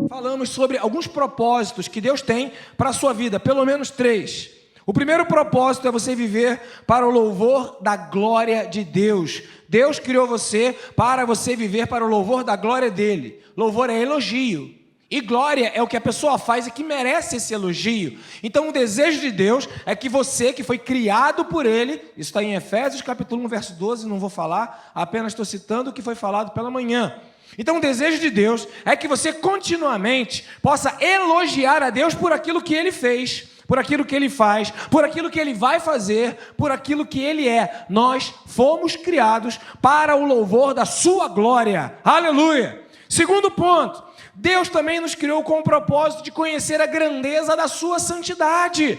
Falamos sobre alguns propósitos que Deus tem para a sua vida, pelo menos 3. O primeiro propósito é você viver para o louvor da glória de Deus. Deus criou você para você viver para o louvor da glória dele. Louvor é elogio. E glória é o que a pessoa faz e que merece esse elogio. Então o desejo de Deus é que você, que foi criado por Ele, isso está em Efésios capítulo 1, verso 12, não vou falar, apenas estou citando o que foi falado pela manhã. Então o desejo de Deus é que você continuamente possa elogiar a Deus por aquilo que Ele fez, por aquilo que Ele faz, por aquilo que Ele vai fazer, por aquilo que Ele é. Nós fomos criados para o louvor da sua glória. Aleluia! Segundo ponto, Deus também nos criou com o propósito de conhecer a grandeza da sua santidade.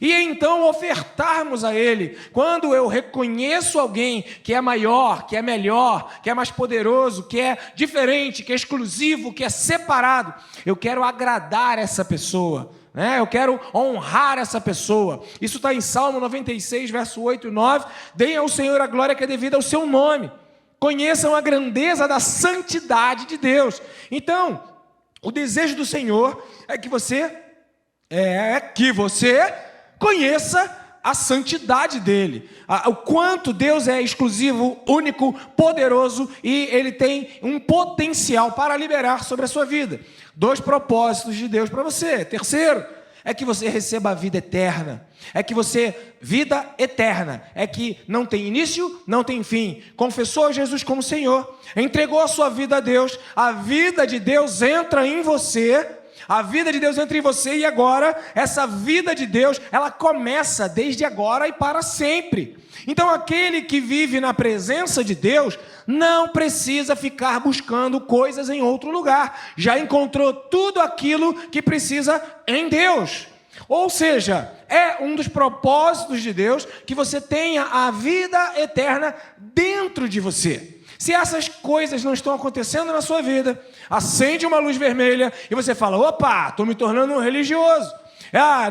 E então ofertarmos a Ele. Quando eu reconheço alguém que é maior, que é melhor, que é mais poderoso, que é diferente, que é exclusivo, que é separado, eu quero agradar essa pessoa, né? Eu quero honrar essa pessoa. Isso está em Salmo 96, verso 8 e 9. Deem ao Senhor a glória que é devida ao seu nome. Conheçam a grandeza da santidade de Deus. Então, o desejo do Senhor é que você conheça a santidade dele, o quanto Deus é exclusivo, único, poderoso e ele tem um potencial para liberar sobre a sua vida. 2 propósitos de Deus para você. Terceiro, é que você receba a vida eterna. Vida eterna, é que não tem início, não tem fim. Confessou Jesus como Senhor, entregou a sua vida a Deus, a vida de Deus entra em você. A vida de Deus entra em você e agora, essa vida de Deus, ela começa desde agora e para sempre. Então aquele que vive na presença de Deus, não precisa ficar buscando coisas em outro lugar. Já encontrou tudo aquilo que precisa em Deus. Ou seja, é um dos propósitos de Deus que você tenha a vida eterna dentro de você. Se essas coisas não estão acontecendo na sua vida, acende uma luz vermelha e você fala, opa, estou me tornando um religioso.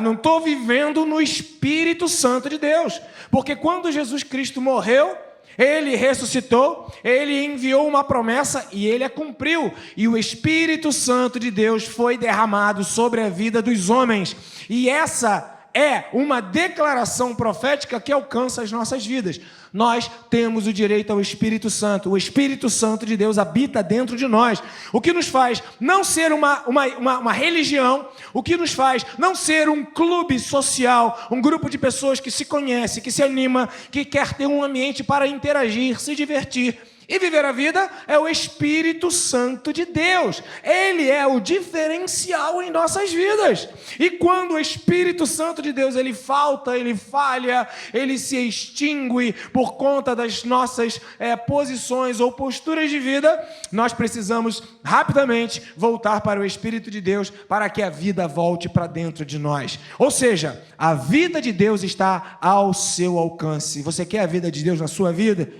Não estou vivendo no Espírito Santo de Deus. Porque quando Jesus Cristo morreu, Ele ressuscitou, Ele enviou uma promessa e Ele a cumpriu. E o Espírito Santo de Deus foi derramado sobre a vida dos homens. E essa é uma declaração profética que alcança as nossas vidas. Nós temos o direito ao Espírito Santo. O Espírito Santo de Deus habita dentro de nós. O que nos faz não ser uma religião, o que nos faz não ser um clube social, um grupo de pessoas que se conhece, que se anima, que quer ter um ambiente para interagir, se divertir e viver a vida, é o Espírito Santo de Deus. Ele é o diferencial em nossas vidas. E quando o Espírito Santo de Deus ele falta, ele falha, ele se extingue por conta das nossas posições ou posturas de vida, nós precisamos rapidamente voltar para o Espírito de Deus para que a vida volte para dentro de nós. Ou seja, a vida de Deus está ao seu alcance. Você quer a vida de Deus na sua vida?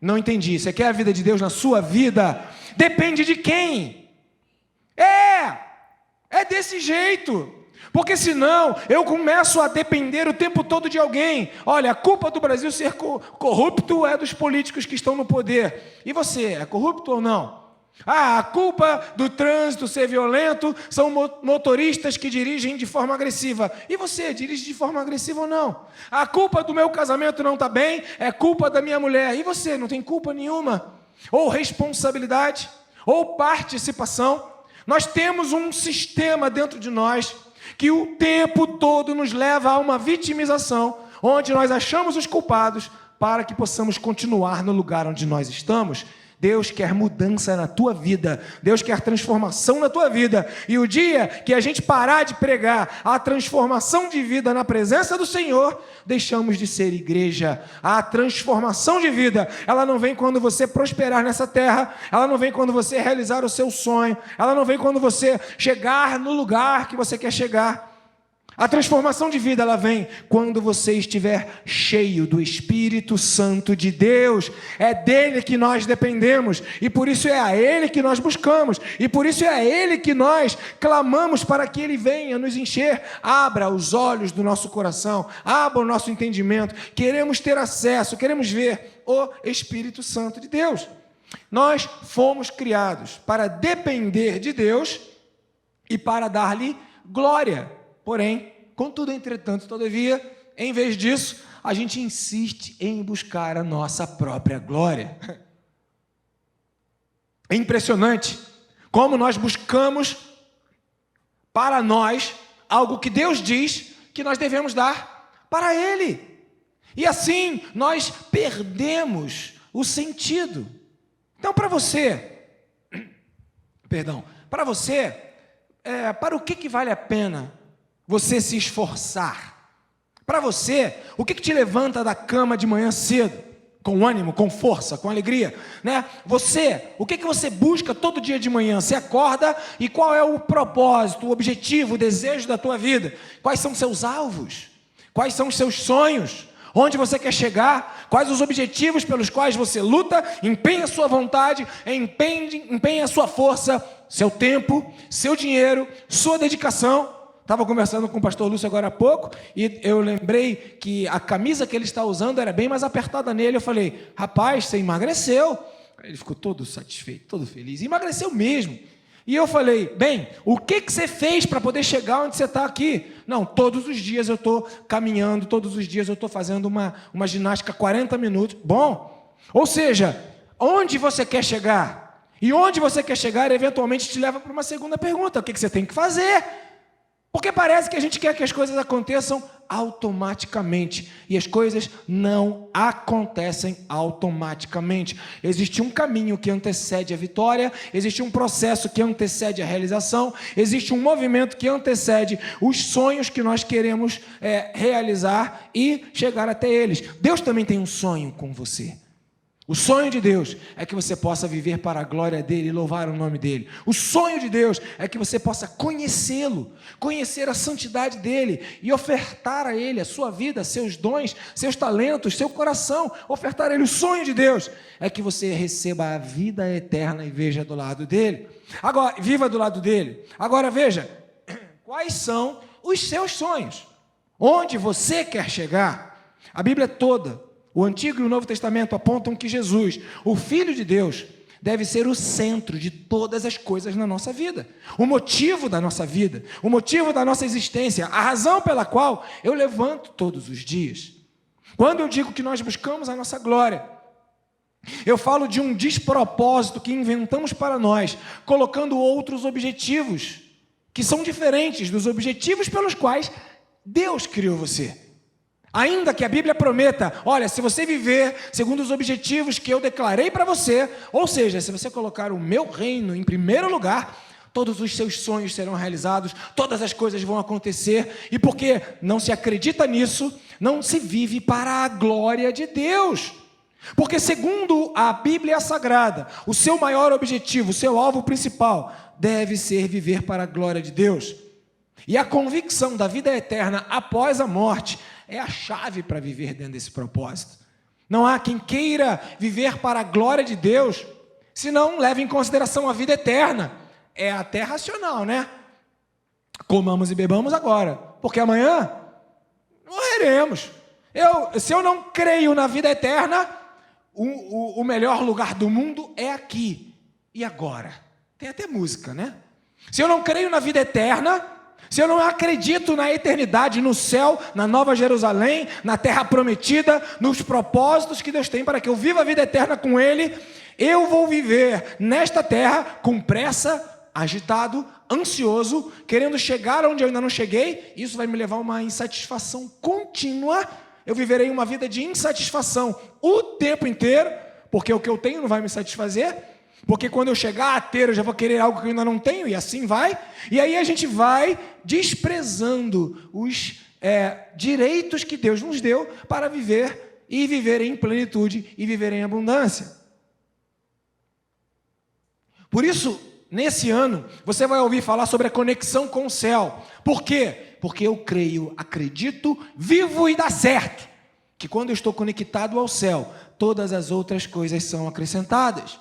Não entendi. Você quer a vida de Deus na sua vida? Depende de quem? É desse jeito. Porque senão eu começo a depender o tempo todo de alguém. Olha, a culpa do Brasil ser corrupto é dos políticos que estão no poder. E você, é corrupto ou não? A culpa do trânsito ser violento são motoristas que dirigem de forma agressiva. E você, dirige de forma agressiva ou não? A culpa do meu casamento não está bem é culpa da minha mulher. E você, não tem culpa nenhuma? Ou responsabilidade, ou participação. Nós temos um sistema dentro de nós que o tempo todo nos leva a uma vitimização, onde nós achamos os culpados para que possamos continuar no lugar onde nós estamos. Deus quer mudança na tua vida. Deus quer transformação na tua vida. E o dia que a gente parar de pregar a transformação de vida na presença do Senhor, deixamos de ser igreja. A transformação de vida, ela não vem quando você prosperar nessa terra, ela não vem quando você realizar o seu sonho, ela não vem quando você chegar no lugar que você quer chegar. A transformação de vida, ela vem quando você estiver cheio do Espírito Santo de Deus. É dele que nós dependemos, e por isso é a ele que nós buscamos, e por isso é a ele que nós clamamos para que ele venha nos encher. Abra os olhos do nosso coração, abra o nosso entendimento. Queremos ter acesso, queremos ver o Espírito Santo de Deus. Nós fomos criados para depender de Deus e para dar-lhe glória. Porém, contudo, entretanto, todavia, em vez disso, a gente insiste em buscar a nossa própria glória. É impressionante como nós buscamos para nós algo que Deus diz que nós devemos dar para Ele. E assim, nós perdemos o sentido. Então, para você, para o que vale a pena você se esforçar? Para você, o que te levanta da cama de manhã cedo? Com ânimo, com força, com alegria, né? O que você busca todo dia de manhã? Você acorda e qual é o propósito, o objetivo, o desejo da tua vida? Quais são seus alvos? Quais são os seus sonhos? Onde você quer chegar? Quais os objetivos pelos quais você luta? Empenha a sua vontade, empenha a sua força, seu tempo, seu dinheiro, sua dedicação. Estava conversando com o pastor Lúcio agora há pouco, e eu lembrei que a camisa que ele está usando era bem mais apertada nele. Eu falei, rapaz, você emagreceu. Ele ficou todo satisfeito, todo feliz, emagreceu mesmo. E eu falei, bem, o que você fez para poder chegar onde você está aqui? Não, todos os dias eu estou caminhando, todos os dias eu estou fazendo uma ginástica 40 minutos. Bom, ou seja, onde você quer chegar? E onde você quer chegar, eventualmente te leva para uma segunda pergunta, o que você tem que fazer? Porque parece que a gente quer que as coisas aconteçam automaticamente. E as coisas não acontecem automaticamente. Existe um caminho que antecede a vitória, existe um processo que antecede a realização, existe um movimento que antecede os sonhos que nós queremos realizar e chegar até eles. Deus também tem um sonho com você. O sonho de Deus é que você possa viver para a glória dele e louvar o nome dele. O sonho de Deus é que você possa conhecê-lo, conhecer a santidade dele e ofertar a ele a sua vida, seus dons, seus talentos, seu coração, ofertar a ele. O sonho de Deus é que você receba a vida eterna e veja do lado dele. Agora, viva do lado dele. Agora veja, quais são os seus sonhos? Onde você quer chegar? A Bíblia toda, o Antigo e o Novo Testamento apontam que Jesus, o Filho de Deus, deve ser o centro de todas as coisas na nossa vida. O motivo da nossa vida, o motivo da nossa existência, a razão pela qual eu levanto todos os dias. Quando eu digo que nós buscamos a nossa glória, eu falo de um despropósito que inventamos para nós, colocando outros objetivos, que são diferentes dos objetivos pelos quais Deus criou você. Ainda que a Bíblia prometa, olha, se você viver segundo os objetivos que eu declarei para você, ou seja, se você colocar o meu reino em primeiro lugar, todos os seus sonhos serão realizados, todas as coisas vão acontecer, e porque não se acredita nisso, não se vive para a glória de Deus. Porque segundo a Bíblia Sagrada, o seu maior objetivo, o seu alvo principal, deve ser viver para a glória de Deus. E a convicção da vida eterna após a morte é a chave para viver dentro desse propósito. Não há quem queira viver para a glória de Deus se não leva em consideração a vida eterna. É até racional, né? Comamos e bebamos agora, porque amanhã morreremos. Se eu não creio na vida eterna, o melhor lugar do mundo é aqui e agora. Tem até música, né? Se eu não creio na vida eterna, se eu não acredito na eternidade, no céu, na Nova Jerusalém, na terra prometida, nos propósitos que Deus tem para que eu viva a vida eterna com Ele, eu vou viver nesta terra com pressa, agitado, ansioso, querendo chegar onde eu ainda não cheguei. Isso vai me levar a uma insatisfação contínua. Eu viverei uma vida de insatisfação o tempo inteiro, porque o que eu tenho não vai me satisfazer. Porque quando eu chegar a ter, eu já vou querer algo que eu ainda não tenho, e assim vai. E aí a gente vai desprezando os direitos que Deus nos deu para viver, e viver em plenitude, e viver em abundância. Por isso, nesse ano, você vai ouvir falar sobre a conexão com o céu. Por quê? porque eu creio, acredito, vivo e dá certo, que quando eu estou conectado ao céu, todas as outras coisas são acrescentadas.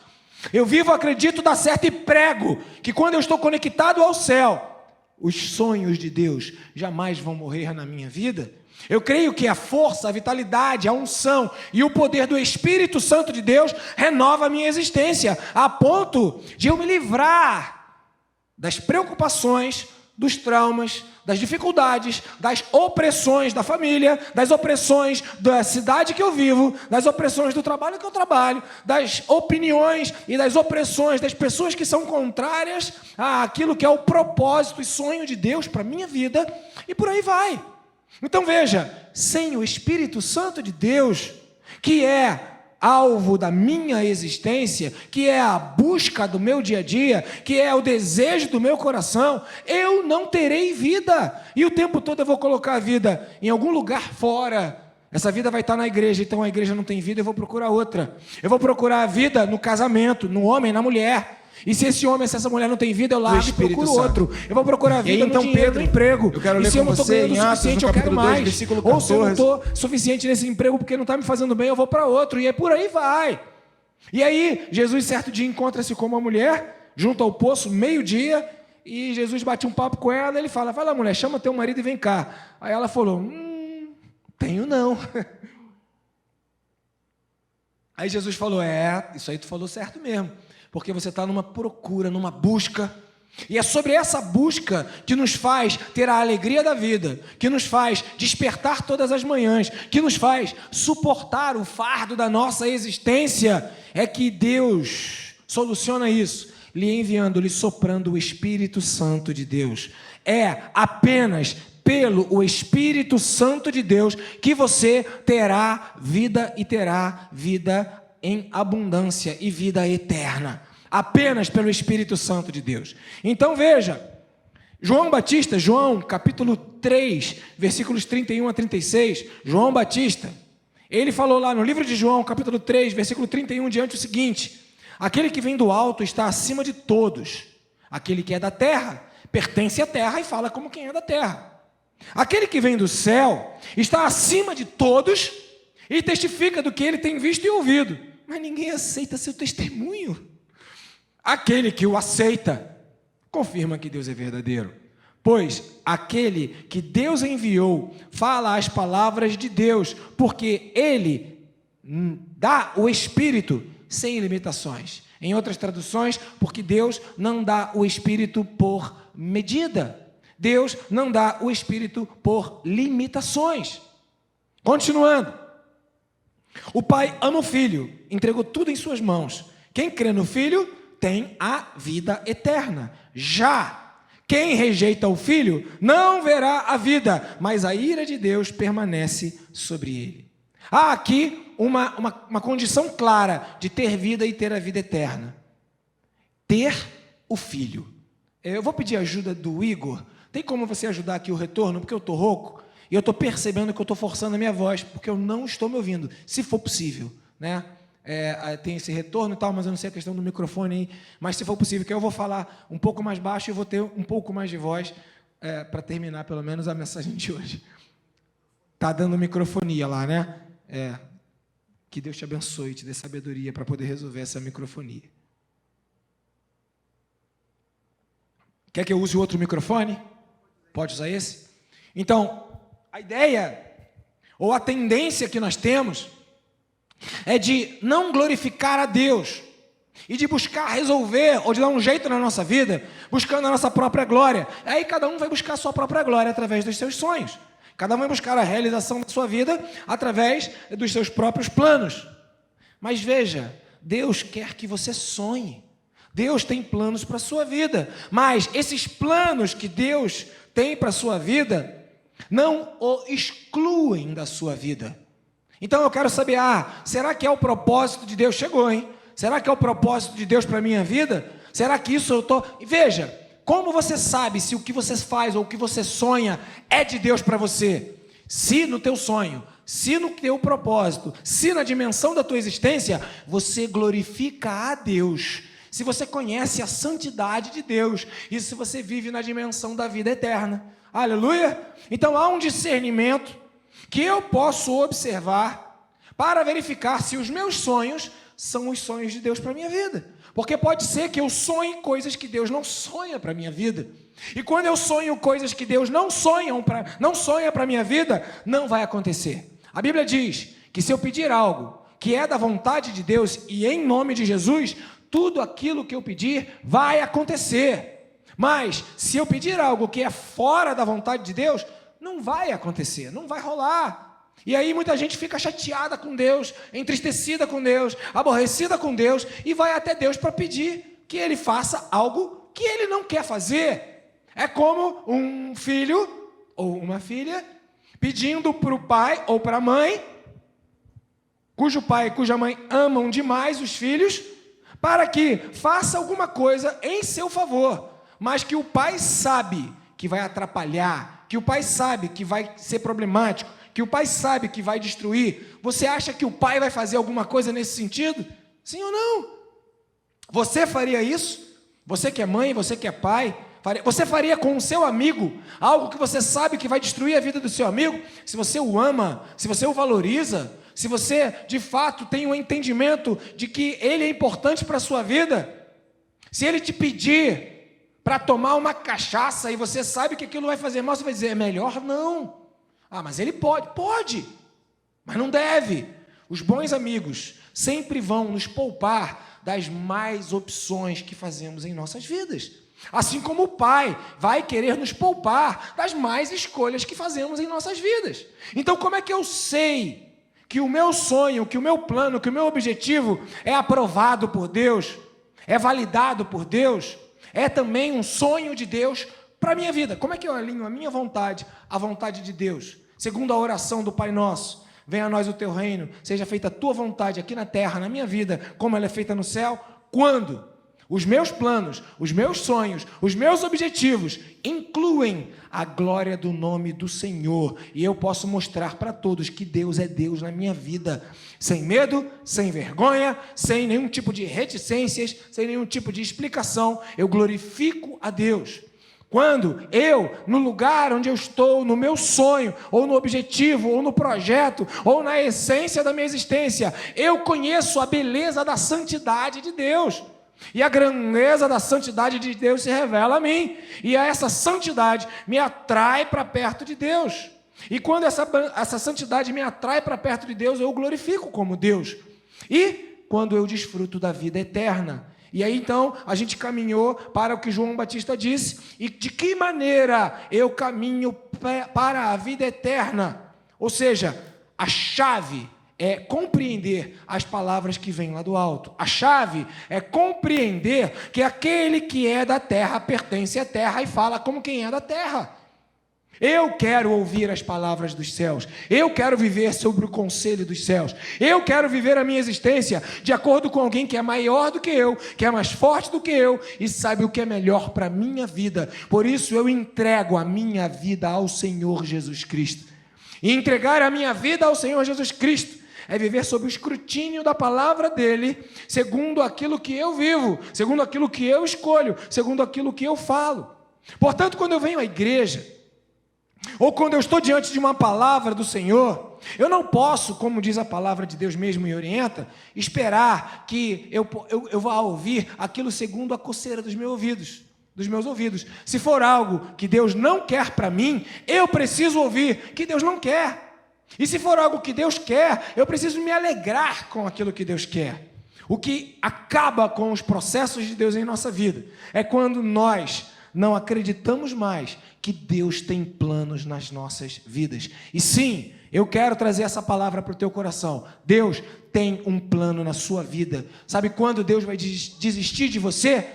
Eu vivo, acredito, dá certo e prego, que quando eu estou conectado ao céu, os sonhos de Deus jamais vão morrer na minha vida. Eu creio que a força, a vitalidade, a unção e o poder do Espírito Santo de Deus renova a minha existência, a ponto de eu me livrar das preocupações, dos traumas, das dificuldades, das opressões da família, das opressões da cidade que eu vivo, das opressões do trabalho que eu trabalho, das opiniões e das opressões das pessoas que são contrárias àquilo que é o propósito e sonho de Deus para a minha vida, e por aí vai. Então veja, sem o Espírito Santo de Deus, que é alvo da minha existência, que é a busca do meu dia a dia, que é o desejo do meu coração, eu não terei vida. E o tempo todo eu vou colocar a vida em algum lugar fora. Essa vida vai estar na igreja, então a igreja não tem vida, eu vou procurar outra. Eu vou procurar a vida no casamento, no homem, na mulher. E se esse homem, se essa mulher não tem vida, eu largo e procuro outro. Eu vou procurar a vida no dinheiro, no emprego. Eu quero ler e se eu não estou ganhando o suficiente, eu quero mais. Ou se eu não estou suficiente nesse emprego porque não está me fazendo bem, eu vou para outro. E é por aí vai. E aí, Jesus certo dia encontra-se com uma mulher, junto ao poço, meio-dia, e Jesus bate um papo com ela, e ele fala, vai lá mulher, chama teu marido e vem cá. Aí ela falou, tenho não. Aí Jesus falou, isso aí tu falou certo mesmo. Porque você está numa procura, numa busca. E é sobre essa busca que nos faz ter a alegria da vida, que nos faz despertar todas as manhãs, que nos faz suportar o fardo da nossa existência, é que Deus soluciona isso, lhe enviando, lhe soprando o Espírito Santo de Deus. É apenas pelo o Espírito Santo de Deus que você terá vida e terá vida em abundância e vida eterna, apenas pelo Espírito Santo de Deus. Então veja, João capítulo 3, versículos 31 a 36, João Batista, ele falou lá no livro de João, capítulo 3, versículo 31 diante o seguinte, aquele que vem do alto está acima de todos, aquele que é da terra, pertence à terra e fala como quem é da terra, aquele que vem do céu está acima de todos e testifica do que ele tem visto e ouvido, mas ninguém aceita seu testemunho. Aquele que o aceita, confirma que Deus é verdadeiro. Pois aquele que Deus enviou fala as palavras de Deus, porque ele dá o Espírito sem limitações. Em outras traduções, porque Deus não dá o Espírito por medida. Deus não dá o Espírito por limitações. Continuando. O Pai ama o Filho, entregou tudo em suas mãos. Quem crê no Filho tem a vida eterna. Já quem rejeita o Filho não verá a vida, mas a ira de Deus permanece sobre ele. Há aqui uma condição clara de ter vida e ter a vida eterna. Ter o Filho. Eu vou pedir ajuda do Igor. Tem como você ajudar aqui o retorno? Porque eu estou rouco. E eu estou percebendo que eu estou forçando a minha voz, porque eu não estou me ouvindo, se for possível, né? Tem esse retorno e tal, mas eu não sei a questão do microfone aí, mas se for possível, que eu vou falar um pouco mais baixo e vou ter um pouco mais de voz, para terminar pelo menos a mensagem de hoje. Está dando microfonia lá, né? Que Deus te abençoe e te dê sabedoria para poder resolver essa microfonia. Quer que eu use o outro microfone? Pode usar esse? Então, a ideia, ou a tendência que nós temos, é de não glorificar a Deus, e de buscar resolver, ou de dar um jeito na nossa vida, buscando a nossa própria glória. Aí cada um vai buscar a sua própria glória através dos seus sonhos. Cada um vai buscar a realização da sua vida através dos seus próprios planos. Mas veja, Deus quer que você sonhe. Deus tem planos para a sua vida. Mas esses planos que Deus tem para a sua vida não o excluem da sua vida. Então eu quero saber, será que é o propósito de Deus? Chegou, hein? Será que é o propósito de Deus para a minha vida? Será que isso eu estou... Veja, como você sabe se o que você faz ou o que você sonha é de Deus para você? Se no teu sonho, se no teu propósito, se na dimensão da tua existência, você glorifica a Deus. Se você conhece a santidade de Deus e se você vive na dimensão da vida eterna. Aleluia! Então há um discernimento que eu posso observar para verificar se os meus sonhos são os sonhos de Deus para a minha vida. Porque pode ser que eu sonhe coisas que Deus não sonha para a minha vida. E quando eu sonho coisas que Deus não sonha para a minha vida, não vai acontecer. A Bíblia diz que se eu pedir algo que é da vontade de Deus e em nome de Jesus, tudo aquilo que eu pedir vai acontecer. Mas se eu pedir algo que é fora da vontade de Deus, não vai acontecer, não vai rolar. E aí muita gente fica chateada com Deus, entristecida com Deus, aborrecida com Deus, e vai até Deus para pedir que Ele faça algo que Ele não quer fazer. É como um filho ou uma filha pedindo para o pai ou para a mãe, cujo pai e cuja mãe amam demais os filhos, para que faça alguma coisa em seu favor, mas que o pai sabe que vai atrapalhar, que o pai sabe que vai ser problemático, que o pai sabe que vai destruir. Você acha que o pai vai fazer alguma coisa nesse sentido? Sim ou não? Você faria isso? Você que é mãe, você que é pai, você faria com o seu amigo algo que você sabe que vai destruir a vida do seu amigo? Se você o ama, se você o valoriza, se você de fato tem um entendimento de que ele é importante para a sua vida, se ele te pedir para tomar uma cachaça e você sabe que aquilo vai fazer mal, você vai dizer, é melhor não. Ah, mas ele pode, mas não deve. Os bons amigos sempre vão nos poupar das más opções que fazemos em nossas vidas. Assim como o pai vai querer nos poupar das más escolhas que fazemos em nossas vidas. Então, como é que eu sei que o meu sonho, que o meu plano, que o meu objetivo é aprovado por Deus, é validado por Deus, é também um sonho de Deus para a minha vida? Como é que eu alinho a minha vontade à vontade de Deus? Segundo a oração do Pai Nosso, venha a nós o teu reino, seja feita a tua vontade aqui na terra, na minha vida, como ela é feita no céu. Quando os meus planos, os meus sonhos, os meus objetivos incluem a glória do nome do Senhor, e eu posso mostrar para todos que Deus é Deus na minha vida, sem medo, sem vergonha, sem nenhum tipo de reticências, sem nenhum tipo de explicação, eu glorifico a Deus. Quando eu, no lugar onde eu estou, no meu sonho, ou no objetivo, ou no projeto, ou na essência da minha existência, eu conheço a beleza da santidade de Deus. E a grandeza da santidade de Deus se revela a mim. E essa santidade me atrai para perto de Deus. E quando essa santidade me atrai para perto de Deus, eu o glorifico como Deus. E quando eu desfruto da vida eterna. E aí então a gente caminhou para o que João Batista disse. E de que maneira eu caminho para a vida eterna? Ou seja, a chave é compreender as palavras que vêm lá do alto. A chave é compreender que aquele que é da terra pertence à terra e fala como quem é da terra. Eu quero ouvir as palavras dos céus. Eu quero viver sob o conselho dos céus. Eu quero viver a minha existência de acordo com alguém que é maior do que eu, que é mais forte do que eu e sabe o que é melhor para a minha vida. Por isso eu entrego a minha vida ao Senhor Jesus Cristo. E entregar a minha vida ao Senhor Jesus Cristo é viver sob o escrutínio da palavra dele, segundo aquilo que eu vivo, segundo aquilo que eu escolho, segundo aquilo que eu falo. Portanto, quando eu venho à igreja, ou quando eu estou diante de uma palavra do Senhor, eu não posso, como diz a palavra de Deus mesmo e orienta, esperar que eu vá ouvir aquilo segundo a coceira dos meus ouvidos. Se for algo que Deus não quer para mim, eu preciso ouvir que Deus não quer. E se for algo que Deus quer, eu preciso me alegrar com aquilo que Deus quer. O que acaba com os processos de Deus em nossa vida é quando nós não acreditamos mais que Deus tem planos nas nossas vidas. E sim, eu quero trazer essa palavra para o teu coração. Deus tem um plano na sua vida. Sabe quando Deus vai desistir de você?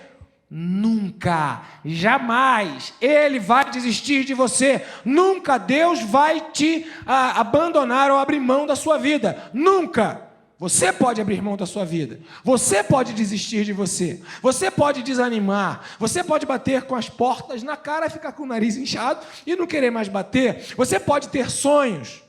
Nunca, jamais Ele vai desistir de você. Nunca Deus vai te abandonar ou abrir mão da sua vida. Nunca. Você pode abrir mão da sua vida. Você pode desistir de você. Você pode desanimar. Você pode bater com as portas na cara e ficar com o nariz inchado e não querer mais bater. Você pode ter sonhos.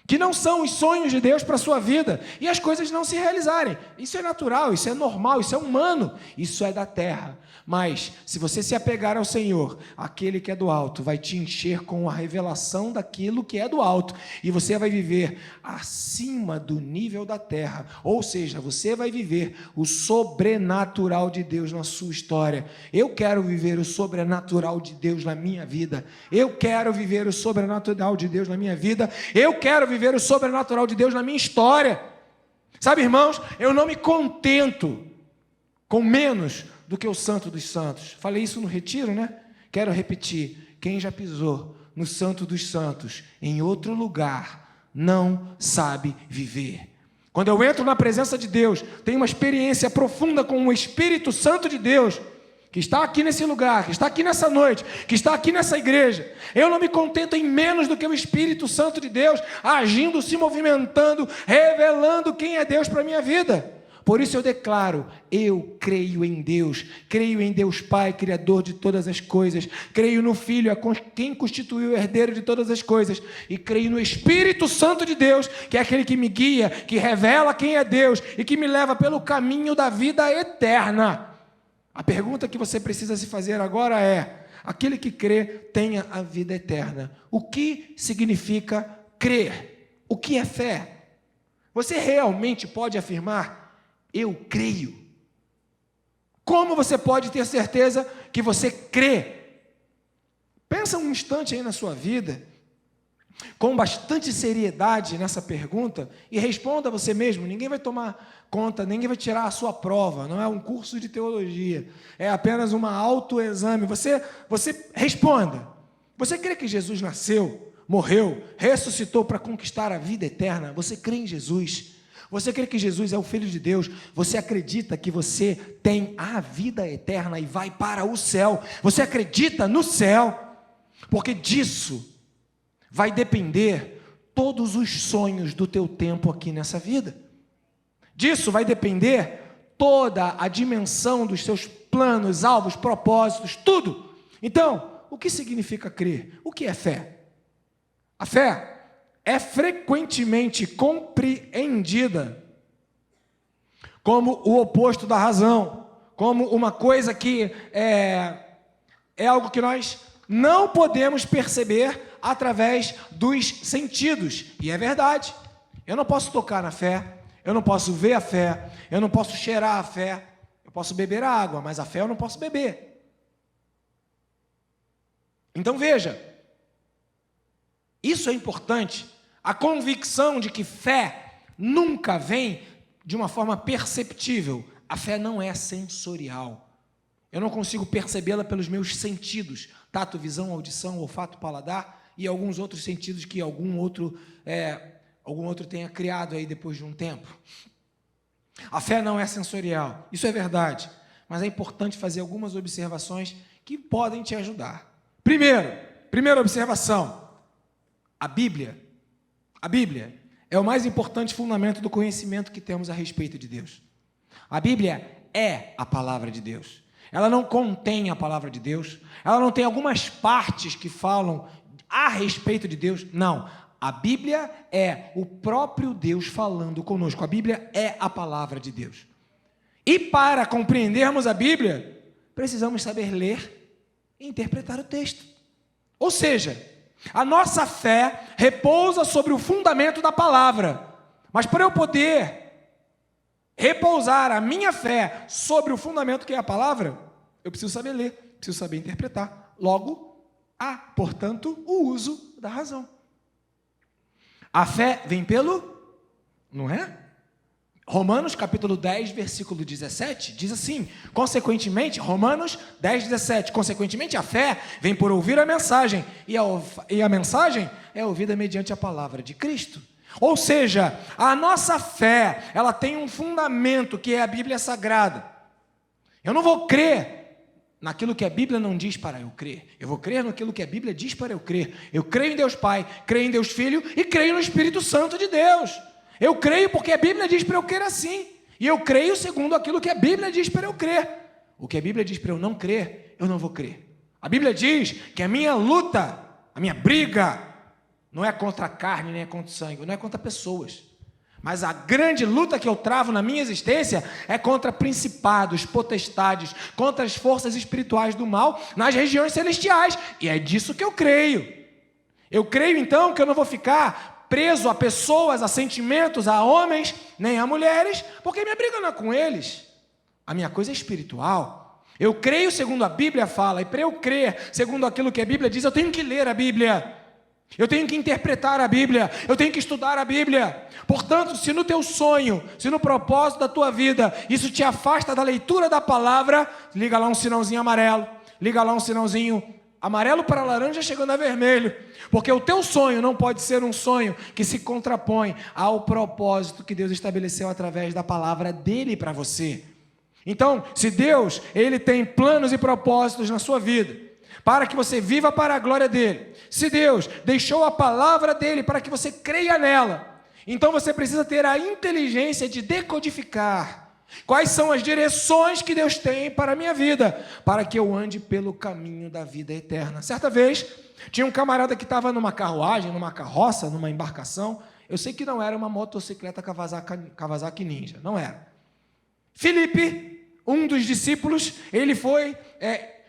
que não são os sonhos de Deus para a sua vida, e as coisas não se realizarem. Isso é natural, isso é normal, isso é humano, isso é da terra. Mas, se você se apegar ao Senhor, aquele que é do alto vai te encher com a revelação daquilo que é do alto, e você vai viver acima do nível da terra, ou seja, você vai viver o sobrenatural de Deus na sua história. Eu quero viver o sobrenatural de Deus na minha vida, eu quero viver o sobrenatural de Deus na minha vida, eu quero viver o sobrenatural de Deus na minha história. Sabe, irmãos, eu não me contento com menos do que o Santo dos Santos. Falei isso no retiro, né? Quero repetir. Quem já pisou no Santo dos Santos em outro lugar não sabe viver. Quando eu entro na presença de Deus, tenho uma experiência profunda com o Espírito Santo de Deus, que está aqui nesse lugar, que está aqui nessa noite, que está aqui nessa igreja. Eu não me contento em menos do que o Espírito Santo de Deus agindo, se movimentando, revelando quem é Deus para a minha vida. Por isso eu declaro, eu creio em Deus Pai, Criador de todas as coisas, creio no Filho, quem constituiu o herdeiro de todas as coisas, e creio no Espírito Santo de Deus, que é aquele que me guia, que revela quem é Deus e que me leva pelo caminho da vida eterna. A pergunta que você precisa se fazer agora é: aquele que crê tenha a vida eterna. O que significa crer? O que é fé? Você realmente pode afirmar: eu creio? Como você pode ter certeza que você crê? Pensa um instante aí na sua vida, com bastante seriedade nessa pergunta, e responda a você mesmo. Ninguém vai tomar conta, ninguém vai tirar a sua prova, não é um curso de teologia, é apenas uma autoexame. Você responda. Você crê que Jesus nasceu, morreu, ressuscitou para conquistar a vida eterna? Você crê em Jesus? Você crê que Jesus é o Filho de Deus? Você acredita que você tem a vida eterna e vai para o céu? Você acredita no céu? Porque disso vai depender todos os sonhos do teu tempo aqui nessa vida. Disso vai depender toda a dimensão dos seus planos, alvos, propósitos, tudo. Então, o que significa crer? O que é fé? A fé é frequentemente compreendida como o oposto da razão, como uma coisa que é algo que nós não podemos perceber através dos sentidos. E é verdade. Eu não posso tocar na fé, eu não posso ver a fé, eu não posso cheirar a fé, eu posso beber a água, mas a fé eu não posso beber. Então veja, isso é importante. A convicção de que fé nunca vem de uma forma perceptível. A fé não é sensorial. Eu não consigo percebê-la pelos meus sentidos, tato, visão, audição, olfato, paladar e alguns outros sentidos que algum outro tenha criado aí depois de um tempo. A fé não é sensorial, isso é verdade, mas é importante fazer algumas observações que podem te ajudar. Primeira observação: a Bíblia é o mais importante fundamento do conhecimento que temos a respeito de Deus. A Bíblia é a palavra de Deus. Ela não contém a palavra de Deus. Ela não tem algumas partes que falam a respeito de Deus. Não. A Bíblia é o próprio Deus falando conosco. A Bíblia é a palavra de Deus. E para compreendermos a Bíblia, precisamos saber ler e interpretar o texto. Ou seja, a nossa fé repousa sobre o fundamento da palavra. Mas para eu poder repousar a minha fé sobre o fundamento que é a palavra, eu preciso saber ler, preciso saber interpretar. Logo, há, portanto, o uso da razão. A fé vem pelo, não é? Romanos capítulo 10, versículo 17, diz assim: consequentemente, Romanos 10, 17, consequentemente a fé vem por ouvir a mensagem, e a mensagem é ouvida mediante a palavra de Cristo. Ou seja, a nossa fé, ela tem um fundamento que é a Bíblia Sagrada. Eu não vou crer naquilo que a Bíblia não diz para eu crer. Eu vou crer naquilo que a Bíblia diz para eu crer. Eu creio em Deus Pai, creio em Deus Filho e creio no Espírito Santo de Deus. Eu creio porque a Bíblia diz para eu crer assim. E eu creio segundo aquilo que a Bíblia diz para eu crer. O que a Bíblia diz para eu não crer, eu não vou crer. A Bíblia diz que a minha luta, a minha briga, não é contra a carne, nem é contra o sangue, não é contra pessoas. Mas a grande luta que eu travo na minha existência é contra principados, potestades, contra as forças espirituais do mal nas regiões celestiais. E é disso que eu creio. Eu creio, então, que eu não vou ficar preso a pessoas, a sentimentos, a homens, nem a mulheres, porque minha briga não é com eles. A minha coisa é espiritual. Eu creio segundo a Bíblia fala, e para eu crer segundo aquilo que a Bíblia diz, eu tenho que ler a Bíblia. Eu tenho que interpretar a Bíblia, eu tenho que estudar a Bíblia. Portanto, se no teu sonho, se no propósito da tua vida, isso te afasta da leitura da palavra, liga lá um sinalzinho amarelo, liga lá um sinalzinho amarelo para laranja chegando a vermelho, porque o teu sonho não pode ser um sonho que se contrapõe ao propósito que Deus estabeleceu através da palavra dele para você. Então, se Deus, ele tem planos e propósitos na sua vida, para que você viva para a glória dele. Se Deus deixou a palavra dele para que você creia nela, então você precisa ter a inteligência de decodificar quais são as direções que Deus tem para a minha vida, para que eu ande pelo caminho da vida eterna. Certa vez, tinha um camarada que estava numa carruagem, numa carroça, numa embarcação. Eu sei que não era uma motocicleta Kawasaki Ninja, não era. Filipe, um dos discípulos, ele foi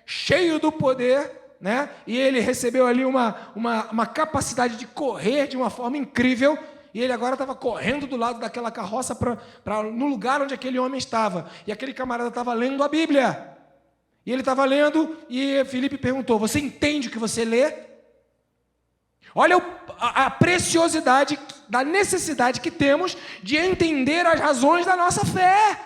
cheio do poder, né? E ele recebeu ali uma capacidade de correr de uma forma incrível, e ele agora estava correndo do lado daquela carroça no lugar onde aquele homem estava, e aquele camarada estava lendo a Bíblia, e ele estava lendo, e Filipe perguntou: você entende o que você lê? Olha a preciosidade da necessidade que temos de entender as razões da nossa fé.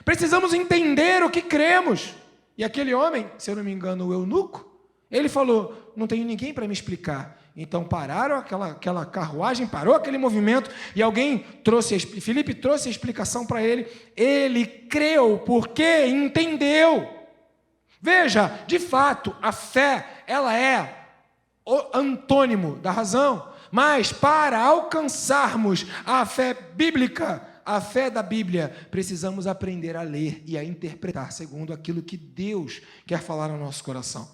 Precisamos entender o que cremos. E aquele homem, se eu não me engano, o eunuco, ele falou: não tenho ninguém para me explicar. Então pararam aquela carruagem, parou aquele movimento, e Filipe trouxe a explicação para ele. Ele creu porque entendeu. Veja, de fato, a fé, ela é o antônimo da razão, mas para alcançarmos a fé bíblica, a fé da Bíblia, precisamos aprender a ler e a interpretar segundo aquilo que Deus quer falar no nosso coração.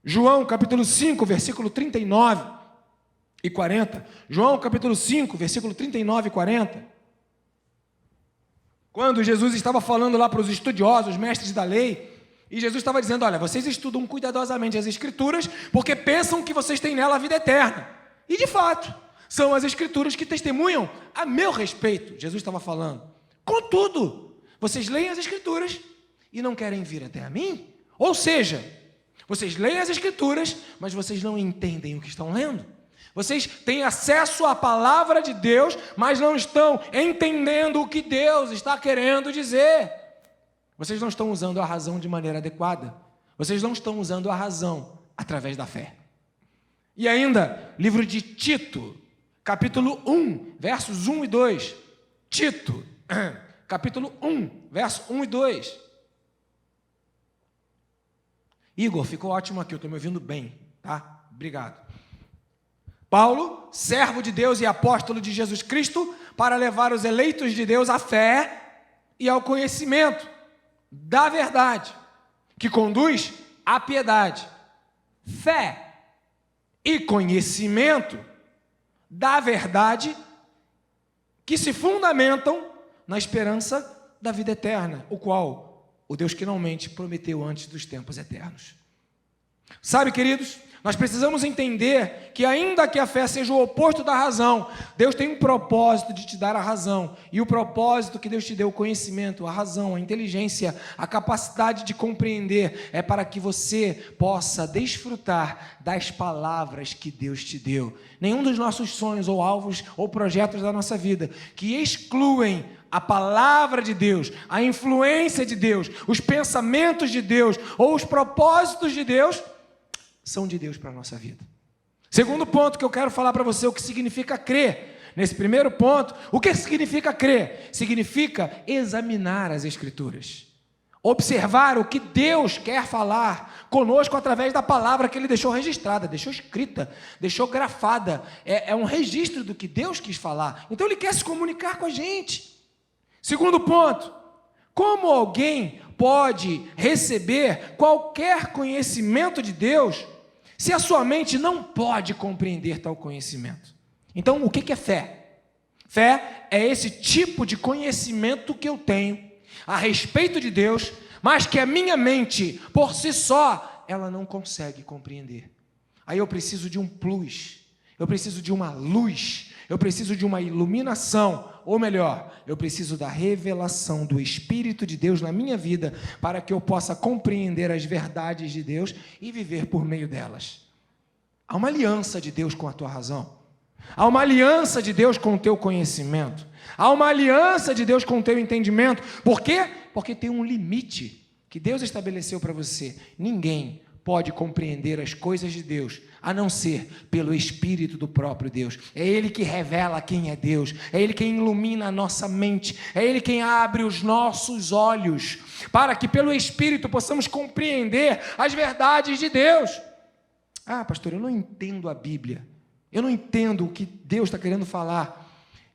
João capítulo 5, versículo 39 e 40. João capítulo 5, versículo 39 e 40. Quando Jesus estava falando lá para os estudiosos, mestres da lei, e Jesus estava dizendo: olha, vocês estudam cuidadosamente as Escrituras porque pensam que vocês têm nela a vida eterna. E de fato, são as Escrituras que testemunham a meu respeito. Jesus estava falando: contudo, vocês leem as Escrituras e não querem vir até a mim? Ou seja, vocês leem as Escrituras, mas vocês não entendem o que estão lendo. Vocês têm acesso à palavra de Deus, mas não estão entendendo o que Deus está querendo dizer. Vocês não estão usando a razão de maneira adequada. Vocês não estão usando a razão através da fé. E ainda, livro de Tito, capítulo 1, versos 1 e 2. Tito, capítulo 1, verso 1 e 2. Igor, ficou ótimo aqui, eu estou me ouvindo bem, tá? Obrigado. Paulo, servo de Deus e apóstolo de Jesus Cristo, para levar os eleitos de Deus à fé e ao conhecimento da verdade, que conduz à piedade. Fé e conhecimento da verdade que se fundamentam na esperança da vida eterna, o qual o Deus que não mente prometeu antes dos tempos eternos. Sabe, queridos, nós precisamos entender que ainda que a fé seja o oposto da razão, Deus tem um propósito de te dar a razão. E o propósito que Deus te deu, o conhecimento, a razão, a inteligência, a capacidade de compreender, é para que você possa desfrutar das palavras que Deus te deu. Nenhum dos nossos sonhos ou alvos ou projetos da nossa vida que excluem a palavra de Deus, a influência de Deus, os pensamentos de Deus ou os propósitos de Deus são de Deus para a nossa vida. Segundo ponto que eu quero falar para você, o que significa crer. Nesse primeiro ponto, o que significa crer? Significa examinar as Escrituras, observar o que Deus quer falar conosco através da palavra que Ele deixou registrada, deixou escrita, deixou grafada. É um registro do que Deus quis falar. Então Ele quer se comunicar com a gente. Segundo ponto, como alguém pode receber qualquer conhecimento de Deus se a sua mente não pode compreender tal conhecimento. Então, o que é fé? Fé é esse tipo de conhecimento que eu tenho a respeito de Deus, mas que a minha mente, por si só, ela não consegue compreender. Aí eu preciso de um plus, eu preciso de uma luz, eu preciso de uma iluminação, ou melhor, eu preciso da revelação do Espírito de Deus na minha vida, para que eu possa compreender as verdades de Deus e viver por meio delas. Há uma aliança de Deus com a tua razão, há uma aliança de Deus com o teu conhecimento, há uma aliança de Deus com o teu entendimento. Por quê? Porque tem um limite que Deus estabeleceu para você. Ninguém pode compreender as coisas de Deus, a não ser pelo Espírito do próprio Deus. É Ele que revela quem é Deus, é Ele quem ilumina a nossa mente, é Ele quem abre os nossos olhos, para que pelo Espírito possamos compreender as verdades de Deus. Ah, pastor, eu não entendo a Bíblia, eu não entendo o que Deus está querendo falar.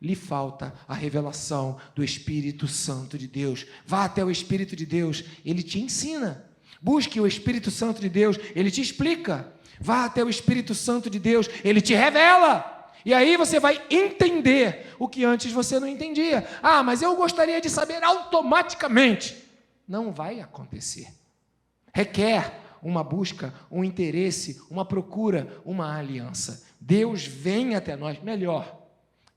Lhe falta a revelação do Espírito Santo de Deus. Vá até o Espírito de Deus, Ele te ensina. Busque o Espírito Santo de Deus, Ele te explica. Vá até o Espírito Santo de Deus, Ele te revela. E aí você vai entender o que antes você não entendia. Ah, mas eu gostaria de saber automaticamente. Não vai acontecer. Requer uma busca, um interesse, uma procura, uma aliança. Deus vem até nós, melhor.